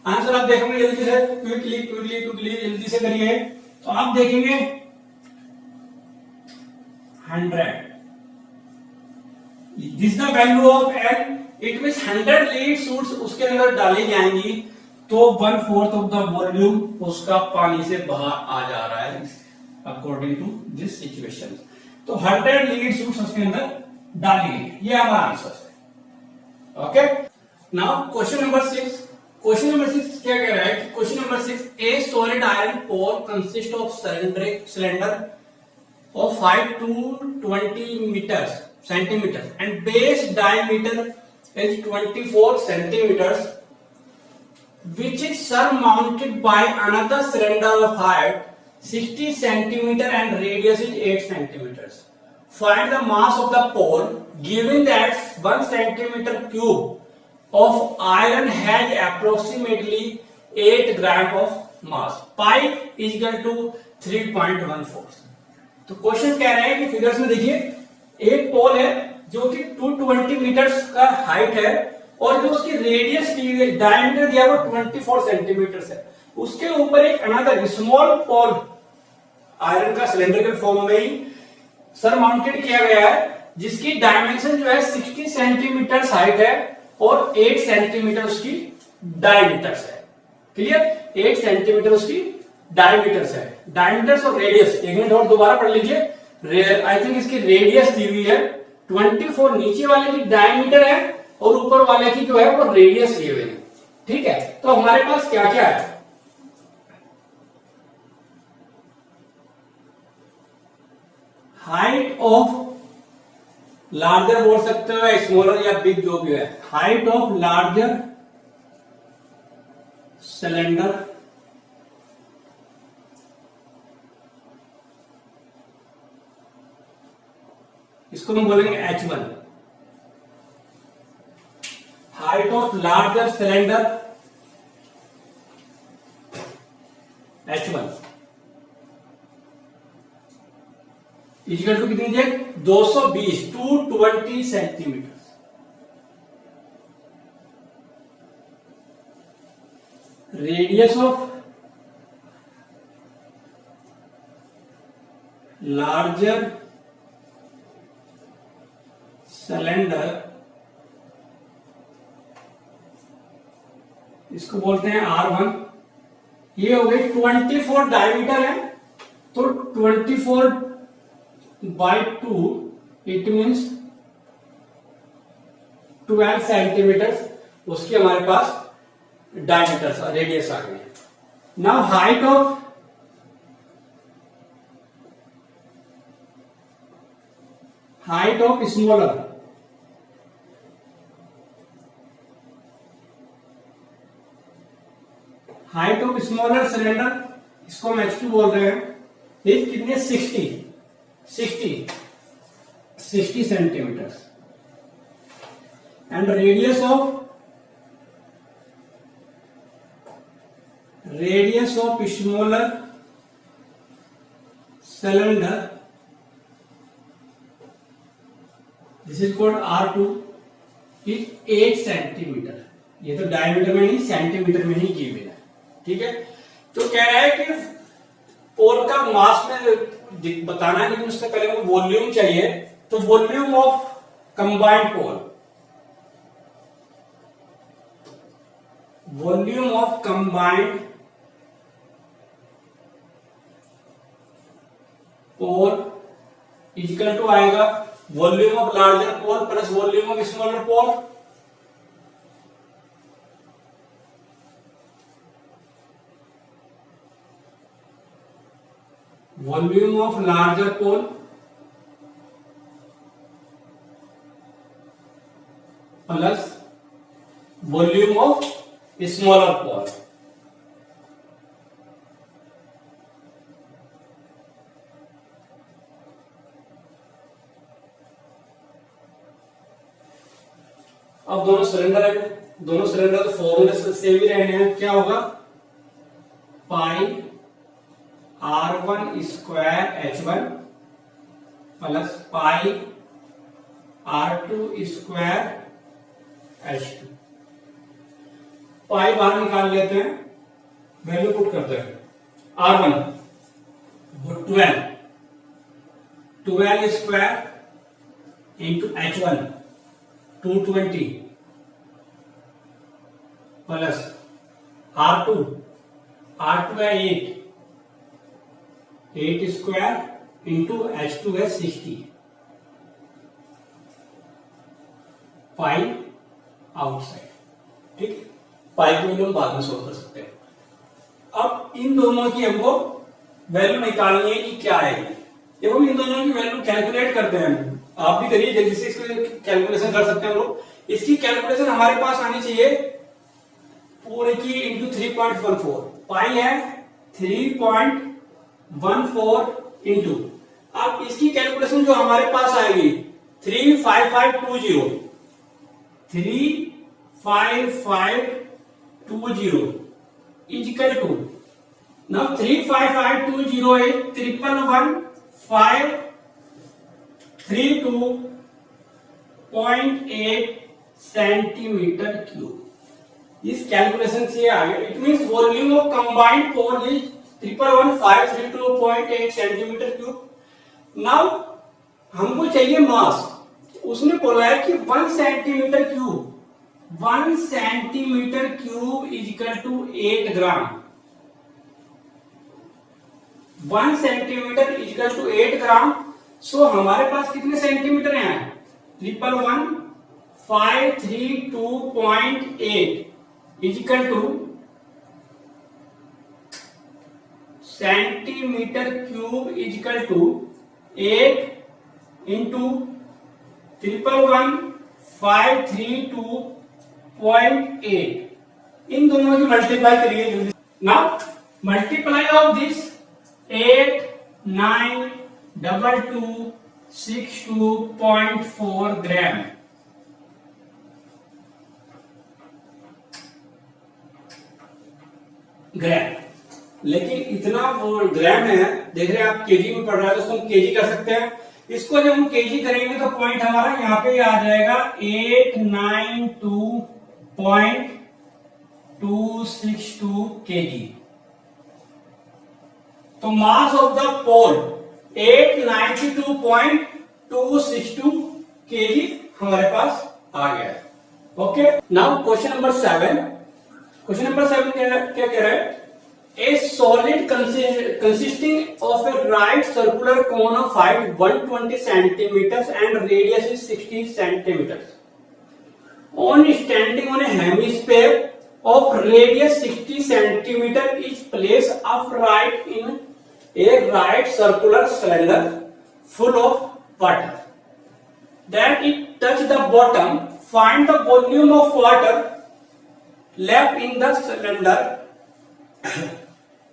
आंसर आप देखेंगे जल्दी से, क्विकली जल्दी से करिए, तो आप देखेंगे 100। This the value of n it means 100 lead suits उसके अंदर डाली जाएंगी तो 1/4 ऑफ द वॉल्यूम उसका पानी से बाहर आ जा रहा है अकॉर्डिंग टू दिस सिचुएशन। तो 100 लीड सूट्स उसके अंदर डाली गई, ये हमारा आंसर है। Okay, now question number 6। Question number 6 क्या कह रहा है? Question number 6, a solid iron pole consist of cylinder of 5 to 20 centimeters and base diameter is 24 centimeters, which is surmounted by another cylinder of height 60 centimeter and radius is 8 centimeters. Find the mass of the pole given that 1 centimeter cube of iron has approximately 8 gram of mass. Pi is equal to 3.14. तो question कह रहे हैं कि figures में देखिए एक पोल है जो कि 220 मीटर्स का हाइट है और जो उसकी रेडियस की डायमीटर दिया वो 24 सेंटीमीटर है। उसके ऊपर एक अनदर स्मॉल पोल आयरन का सिलेंडर के फॉर्म में ही सरमाउंटेड किया गया है जिसकी डायमेंशन जो है 60 सेंटीमीटर हाइट है और 8 सेंटीमीटर उसकी डायमीटर्स है। क्लियर? 8 सेंटीमीटर उसकी डायमीटर्स है। डायमीटर्स और रेडियस एक मिनट और दोबारा पढ़ लीजिए। आई थिंक इसकी रेडियस दी हुई है 24, नीचे वाले की डायमीटर है और ऊपर वाले की जो है वो रेडियस दी हुई है। ठीक है, तो हमारे पास क्या क्या है? हाइट ऑफ लार्जर बोल सकते हो या स्मॉलर या बिग जो भी है। हाइट ऑफ लार्जर सिलेंडर इसको हम बोलेंगे H1। Height of larger cylinder H1 equal to कितनी है? 220 220 centimetre. Radius of larger cylinder इसको बोलते हैं R1। ये हो गई 24 डायमीटर है तो 24/2 इट मीन्स 12 सेंटीमीटर उसकी हमारे पास डायमीटर रेडियस आ गई है। Now height of smaller height of smaller cylinder इसको हम H2 बोल रहे हैं। ये कितने? 60 centimetre and radius of smaller cylinder this is called R2 is 8 centimetre. ये तो डायमीटर में नहीं सेंटीमीटर में ही की हुई है। ठीक है, तो कह रहा है कि पोल का मास में बताना है लेकिन उससे पहले हमें वॉल्यूम चाहिए। तो volume of combined pole equal to आएगा volume of larger pole plus volume of smaller pole. Volume of larger pole plus volume of smaller pole. अब दोनों सिलेंडर है, दोनों सिलेंडर तो फॉर्मूले से सेम ही रहने हैं। क्या होगा? पाई R1 square H1 plus pi R2 square H2। पाई बाहर निकाल लेते हैं, वैल्यू पुट करते हैं। R1 12 square into H1 220 plus R2 है 8 स्क्वायर इंटू H2 है 60 पाई आउटसाइड। ठीक है, पाई की वैल्यू हम बाद में सोल्व कर सकते हैं। अब इन दोनों की हमको वैल्यू निकालनी है कि क्या आएगी। जब हम इन दोनों की वैल्यू कैलकुलेट करते हैं, आप भी करिए जल्दी से, इसको कैलकुलेशन कर सकते हैं हम लोग। इसकी कैलकुलेशन हमारे पास आनी चाहिए पूरे की इंटू 3.14, पाई है 3.14 इंटू, अब इसकी कैलकुलेशन जो हमारे पास आएगी 35520 is equal to, now 35520 is 111532.8 centimetre cube. इस कैलकुलेशन से आ गया, it means volume of combined pole is 111532.8 centimetre cube. Now हमको चाहिए मास, उसने बोला है कि 1 centimetre cube is equal to 8 gram. 1 centimetre is equal to 8 gram. So हमारे पास कितने सेंटीमीटर हैं? 111532.8 is equal to centimetre cube is equal to 8 into 111532.8। इन दोनों की मल्टीप्लाई करिए जल्दी। नाउ मल्टीप्लाई ऑफ दिस 892262.4 ग्राम। लेकिन इतना वो ग्राम है, देख रहे हैं आप, केजी में पढ़ रहा है तो उसको हम केजी कर सकते हैं। इसको जब हम केजी करेंगे तो पॉइंट हमारा यहाँ पे आ जाएगा 892.262 केजी। तो mass of the pole 892.262 KG हमारे पास आ गया है। Okay, now question number 7। Question number 7 क्या कह रहा है? A solid consisting of a right circular cone of height 120 centimeters and radius is 60 centimeters. On standing on a hemisphere of radius 60 centimeter is placed upright in a right circular cylinder full of water. That it touch the bottom, find the volume of water left in the cylinder.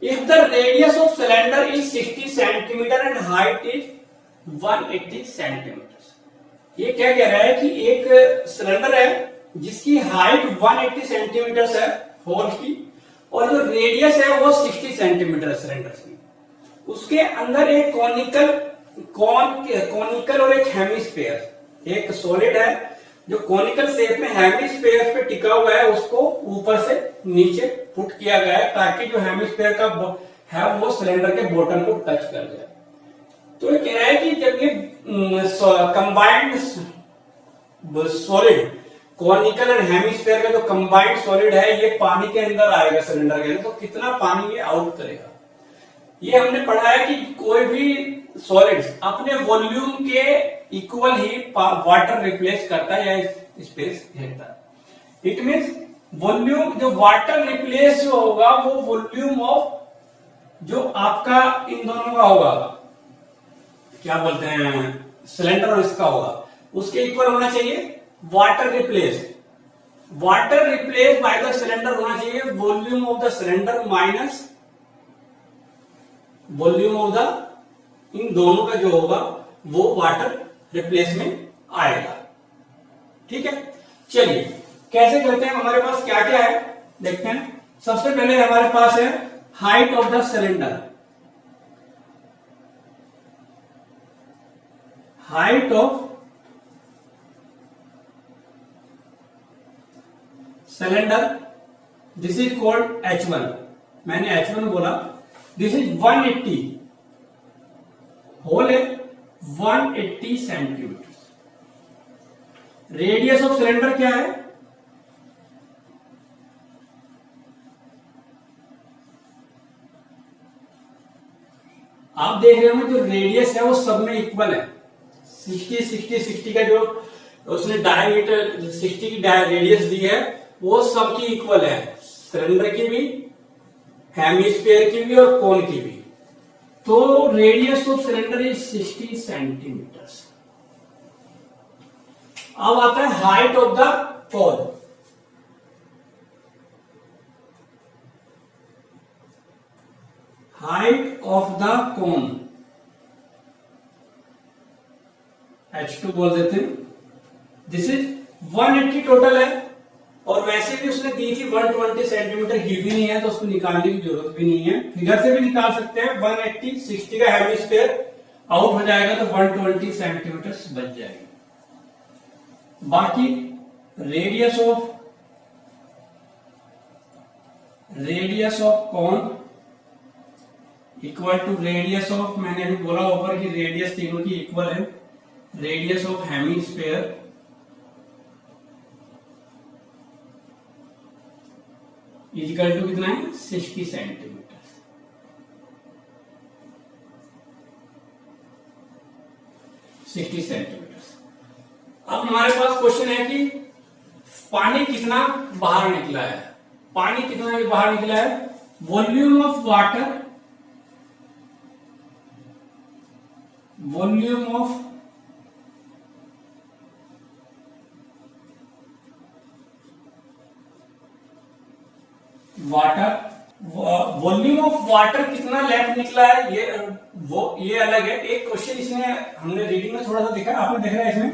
If the radius of cylinder is 60 centimeter and height is 180 centimeters. ये क्या कह रहा है कि एक cylinder है जिसकी height 180 centimetre है होल की, और जो रेडियस है वो 60 सेंटीमीटर है सिलेंडर की। उसके अंदर एक कॉनिकल और एक हेमिस्फीयर, एक सॉलिड है जो कॉनिकल शेप में हेमिस्फीयर पे टिका हुआ है, उसको ऊपर से नीचे पुट किया गया है ताकि जो हेमिस्फीयर का है वो सिलेंडर के बॉटम को टच कर जाए। तो ये कह रहा है कि जब ये combined solid, conical and hemisphere का जो कंबाइंड सॉलिड है, ये पानी के अंदर आएगा सिलेंडर के अंदर, तो कितना पानी ये आउट करेगा। ये हमने पढ़ा है कि कोई भी सॉलिड्स अपने वॉल्यूम के इक्वल ही वाटर रिप्लेस करता है या स्पेस घेरता है। इट मींस वॉल्यूम, जो वाटर रिप्लेस जो होगा वो वॉल्यूम ऑफ जो आपका इन दोनों का होगा, क्या बोलते हैं, सिलेंडर और इसका होगा, उसके इक्वल होना चाहिए water replace by the cylinder होना चाहिए volume of the cylinder minus volume of the, इन दोनों का जो होगा वो वाटर रिप्लेस में आएगा। ठीक है, चलिए कैसे करते हैं, हमारे पास क्या क्या है देखते हैं। सबसे पहले हमारे पास है height of the cylinder. Height of cylinder, this is called H1। मैंने H1 बोला। दिस इज 180, होल है 180 सेंटीमीटर। रेडियस ऑफ सिलेंडर क्या है? आप देख रहे हो जो रेडियस है वो सब में इक्वल है। 60 का जो उसने डायमीटर 60 की रेडियस दी है वो सबकी इक्वल है, सिलेंडर की भी, हेमिस्फीयर की भी और कोन की भी। तो radius of cylinder is 60 centimetre. अब आता है height of the cone. Height of the cone H2 बोल देते हैं। दिस इज 180 टोटल है, और वैसे भी उसने दी थी 120 सेंटीमीटर, गिवी नहीं है तो उसको निकालने की जरूरत भी नहीं है, फिगर से भी निकाल सकते हैं। 180 60 का हेमिस्फीयर आउट हो जाएगा तो 120 सेंटीमीटर बच जाएगा। बाकी radius of cone equal to radius of, मैंने अभी बोला ऊपर की रेडियस तीनों की इक्वल है, radius of hemisphere equal to कितना है 60 सेंटीमीटर। अब हमारे पास क्वेश्चन है कि पानी कितना बाहर निकला है। पानी कितना बाहर निकला है, volume of water, volume of water कितना लेफ्ट निकला है, ये अलग है। एक क्वेश्चन इसमें हमने रीडिंग में थोड़ा सा देखा, आपने देखा है इसमें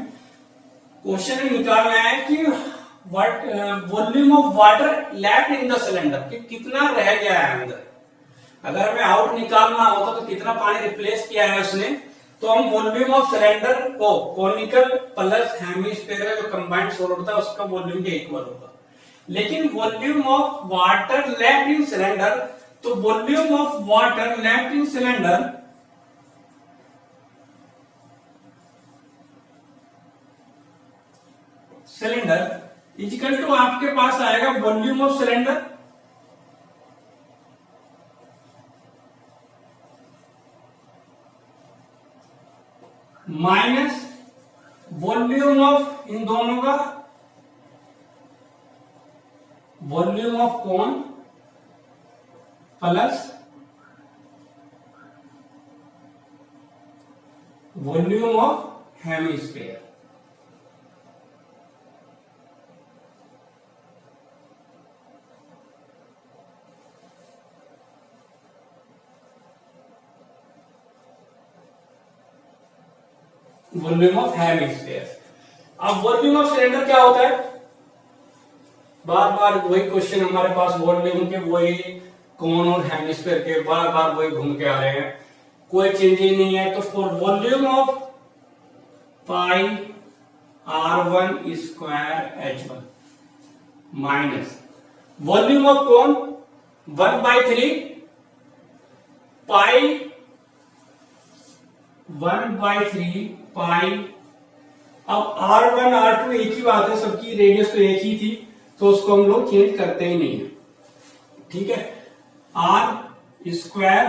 क्वेश्चन में निकालना है कि volume of water left in the cylinder, कि कितना रह गया है अंदर। अगर हमें आउट निकालना होता तो कितना पानी रिप्लेस किया है उसने, तो हम वॉल्यूम ऑफ सिलेंडर को कोनिकल प्लस हेमिस्फीयर का जो कंबाइंड सॉलिड था उसका वॉल्यूम के इक्वल होगा। लेकिन volume of water left in cylinder, तो volume of water left in cylinder equal to आपके पास आएगा volume of cylinder minus volume of इन दोनों का volume of cone plus volume of hemisphere. Volume of hemisphere. अब वॉल्यूम ऑफ सिलेंडर क्या होता है, बार बार वही क्वेश्चन हमारे पास, वॉल्यूम के वही कोन और हेमिस्फीयर के बार बार वही घूम के आ रहे हैं, कोई चेंज ही नहीं है। तो for volume of pi R1 square H1 minus volume of कोन 1/3 पाई 1/3 पाई। अब R1 R2 एक ही बात है, सबकी रेडियस तो एक ही थी, तो उसको हम लोग चेंज करते ही नहीं है, ठीक है। R स्क्वायर,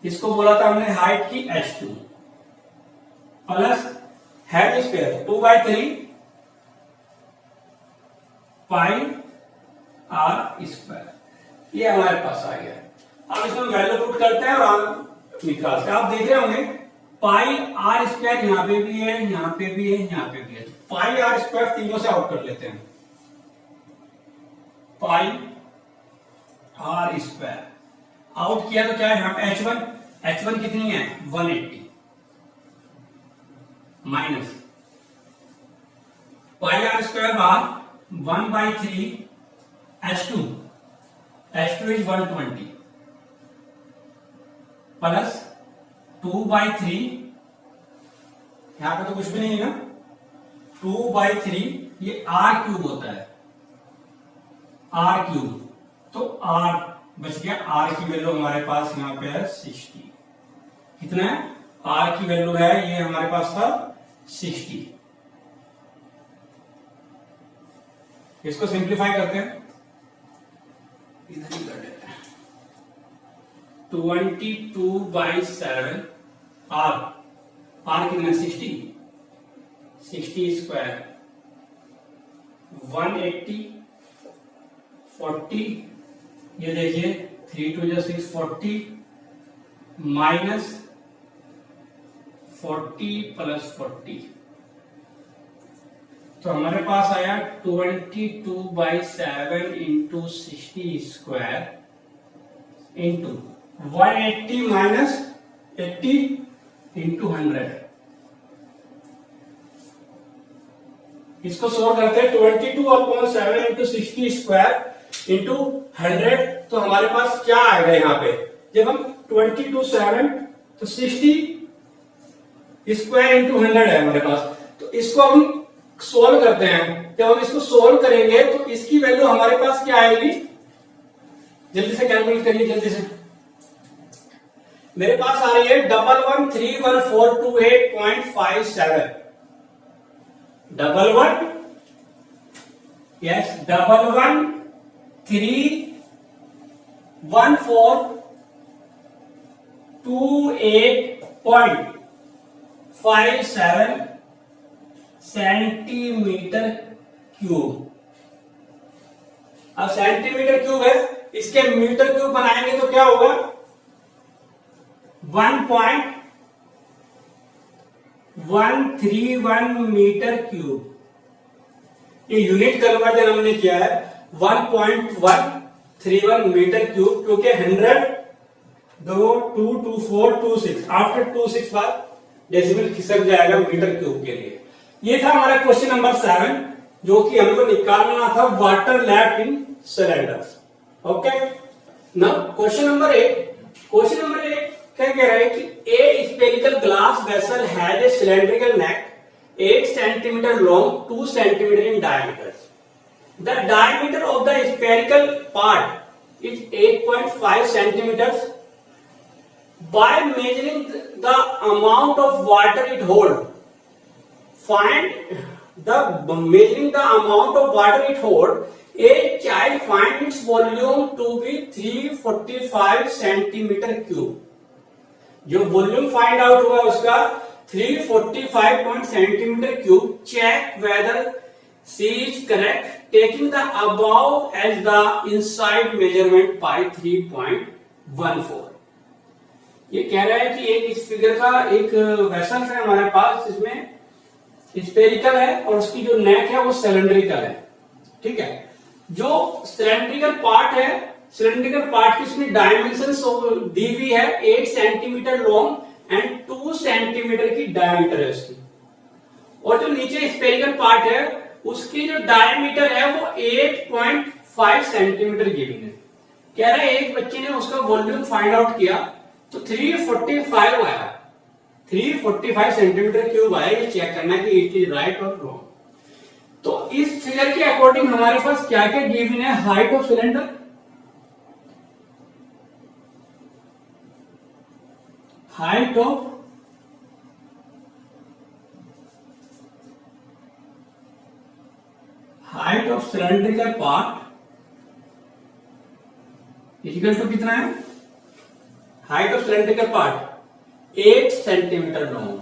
इसको बोला था हमने हाइट की H2 प्लस हेमिस्फीयर 2/3 पाई R स्क्वायर, ये हमारे पास आ गया। अब इसमें वैल्यू पुट करते हैं और निकालते हैं। आप देख रहे होंगे पाई R स्क्वायर यहां पे भी है, यहां पे भी है, यहां पे भी है, पाई R स्क्वायर तीनों से आउट कर लेते हैं। पाई R स्क्वायर आउट किया तो क्या है, यहां पे H1 कितनी है 180 माइनस पाई R स्क्वायर बाहर 1/3 H2 इज 120 प्लस 2/3, यहां पे तो कुछ भी नहीं है ना, 2/3 ये R³ होता है, R³, तो R बच गया। R की वैल्यू हमारे पास यहां पे है 60, कितना है R की वैल्यू है, ये हमारे पास था 60। इसको सिंप्लीफाई करते हैं, इधर ही कर देते हैं। 22/7 आर, आर कितना 60 स्क्वायर 180 40, ये देखिए 3 2 6 40 माइनस 40 प्लस 40, तो हमारे पास आया 22/7 into 60 square into 180 minus 80 into 100। इसको सोल्व करते हैं 22/7 इंटू 60 स्क्वायर इंटू 100, तो हमारे पास क्या आएगा यहाँ पे, जब हम 22/7 तो 60 स्क्वायर इंटू 100 है हमारे पास, तो इसको हम सोल्व करते हैं। जब हम इसको सोल्व करेंगे तो इसकी वैल्यू हमारे पास क्या आएगी, जल्दी से कैलकुलेट करिए जल्दी से। मेरे पास आ रही है 11311428.57, 11311428.57 सेंटीमीटर क्यूब। अब सेंटीमीटर क्यूब है, इसके मीटर क्यूब बनाएंगे तो क्या होगा 1.131 मीटर क्यूब। ये यूनिट कन्वर्जन हमने किया है 1.131 मीटर क्यूब, क्योंकि 100 2 2 2 4 2 6 आफ्टर 2 6 बाद डेसिमल खिसक जाएगा मीटर क्यूब के लिए। ये था हमारा क्वेश्चन नंबर 7, जो कि हमको निकालना था वाटर लेफ्ट इन cylinders. Okay, now question number 8। Question number 8 क्या कह रहा है कि ए spherical glass vessel has a cylindrical neck 8 centimetre long 2 centimetre in diameter. The diameter of the spherical part is 8.5 centimeters. By measuring the amount of water it holds, measuring the amount of water it holds, a child find its volume to be 345 centimeter cube. जो volume find out हुआ उसका 345 centimeter cube. Check whether C is correct, taking the above as the inside measurement by 3.14. ये कह रहा है कि एक इस फिगर का एक वेसल है हमारे पास, जिसमें स्फेरिकल है और उसकी जो नेक है वो सिलेंड्रिकल है। ठीक है, जो सिलेंड्रिकल पार्ट है, सिलेंड्रिकल पार्ट की इसमें डायमेंशन दी हुई है 8 सेंटीमीटर लॉन्ग एंड 2 सेंटीमीटर की डायमीटर है उसकी, और जो नीचे स्फेरिकल पार्ट है उसकी जो डायमीटर है वो 8.5 सेंटीमीटर गिवन है। कह रहा है एक बच्चे ने उसका वॉल्यूम फाइंड आउट किया तो 345 आया, 345 सेंटीमीटर क्यूब आया। ये चेक करना है कि इट इज राइट और रॉन्ग। तो इस फिगर के अकॉर्डिंग हमारे पास क्या क्या गिवन है, height of cylinder, height of cylindrical part equal to कितना है, height of cylindrical part 8 centimetre long,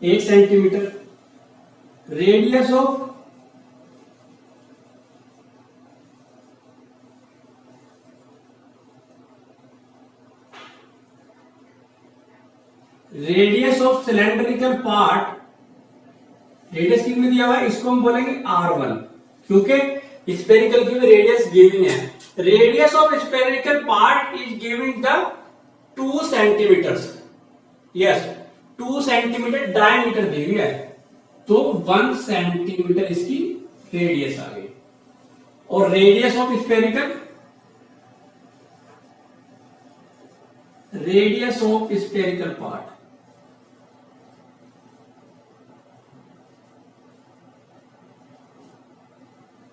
8 centimetre. Radius of cylindrical part, radius कितने दिया हुआ है, इसको हम बोलेंगे R1, क्योंकि स्फेरिकल की भी रेडियस गिवन है। Radius of spherical part is given the 2 centimetre, yes 2 centimetre diameter दी हुई है, तो 1 सेंटीमीटर इसकी रेडियस आ गई। और radius of spherical part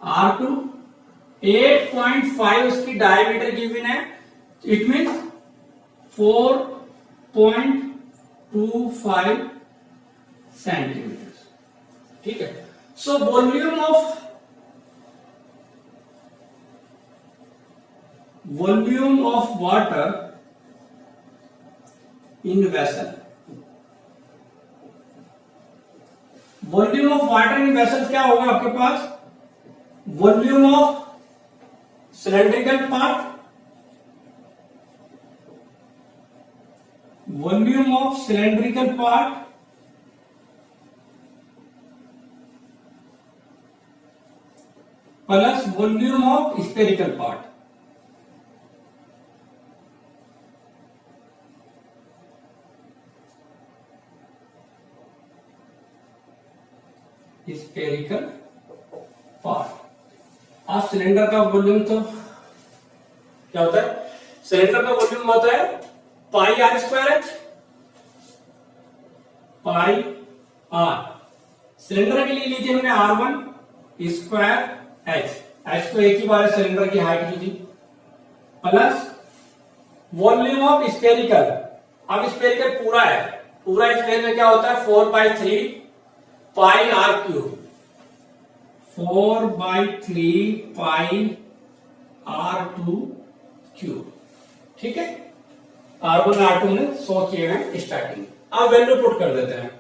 R2, 8.5 उसकी डायमीटर गिवन है, इट मीन्स 4.25 सेंटीमीटर। ठीक है, so volume of volume of water in vessel. Volume of water in vessel क्या होगा आपके पास? Volume of cylindrical part, volume of cylindrical part plus volume of spherical part. Spherical part. अब cylinder का volume तो क्या होता है? सिलेंडर का वॉल्यूम होता है pi r square h, pi r. Cylinder के लिए लीजिए हमने R1 स्क्वायर एच, एच तो एक ही बार है सिलेंडर की हाइट जो थी, प्लस वॉल्यूम ऑफ स्फेरिकल। अब स्फेरिकल पूरा है, पूरा स्फेरिकल क्या होता है? 4/3 pi r cube, 4/3 pi R2 cube. ठीक है, R1 R2 ने 100 किए हैं स्टार्टिंग। अब वैल्यू पुट कर देते हैं।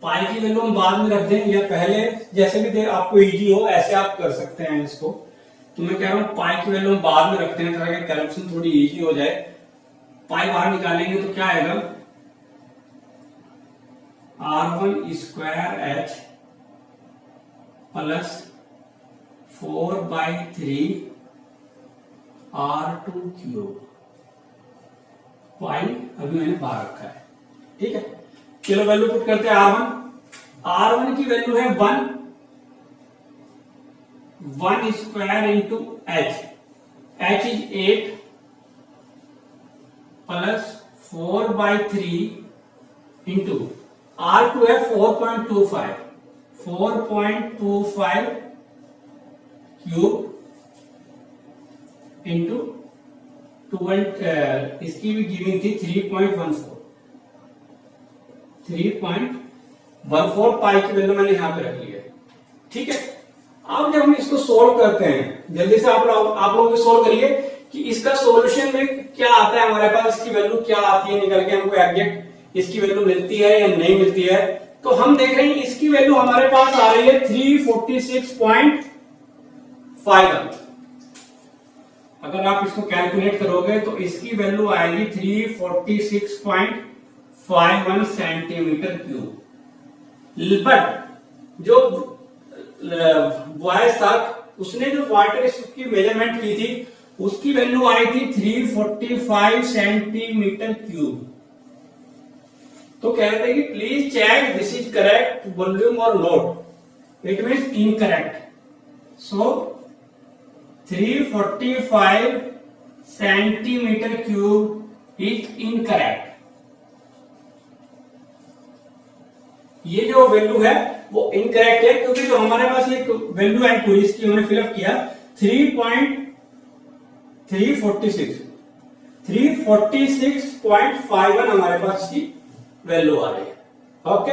पाई की वैल्यू हम बाद में रख दें, या पहले जैसे भी दे आपको इजी हो ऐसे आप कर सकते हैं इसको। तो मैं कह रहा हूं पाई की वैल्यू हम बाद में रखते हैं ताकि कैलकुलेशन थोड़ी इजी हो जाए। पाई बाहर निकालेंगे तो क्या आएगा? R1 square h plus 4/3 R2 cube. Pi अभी मैंने बाहर रखा है। ठीक है, चलो वैल्यू पुट करते हैं। R1 की वैल्यू है 1 square into H, H is 8 plus 4/3 into R2 है 4.25, 4.25 क्यूब इंटू 2 इसकी भी गिविंग थी 3.14, 3.14 पाई की वैल्यू मैंने यहां पे रख ली है। ठीक है, अब जब हम इसको सोल्व करते हैं, जल्दी से आप लोग भी सोल्व करिए कि इसका सॉल्यूशन में क्या आता है हमारे पास, इसकी वैल्यू क्या आती है निकल के, हमको एग्जैक्ट इसकी वैल्यू मिलती है या नहीं मिलती है। तो हम देख रहे हैं इसकी वैल्यू हमारे पास आ रही है 346.51। अगर आप इसको कैलकुलेट करोगे तो इसकी वैल्यू आएगी 346.51 सेंटीमीटर क्यूब। बट जो बॉयज था उसने जो वाटर की मेजरमेंट की थी उसकी वैल्यू आई थी 345 सेंटीमीटर क्यूब। तो कह रहे थे कि please check this is correct volume और not. It means incorrect. So 345 centimetre cube is incorrect. ये जो वैल्यू है वो इनकरेक्ट है, क्योंकि जो हमारे पास एक वैल्यू आई पूरी इसकी हमने फिलअप किया 346.51 हमारे पास की वैल्यू आ रही है। ओके,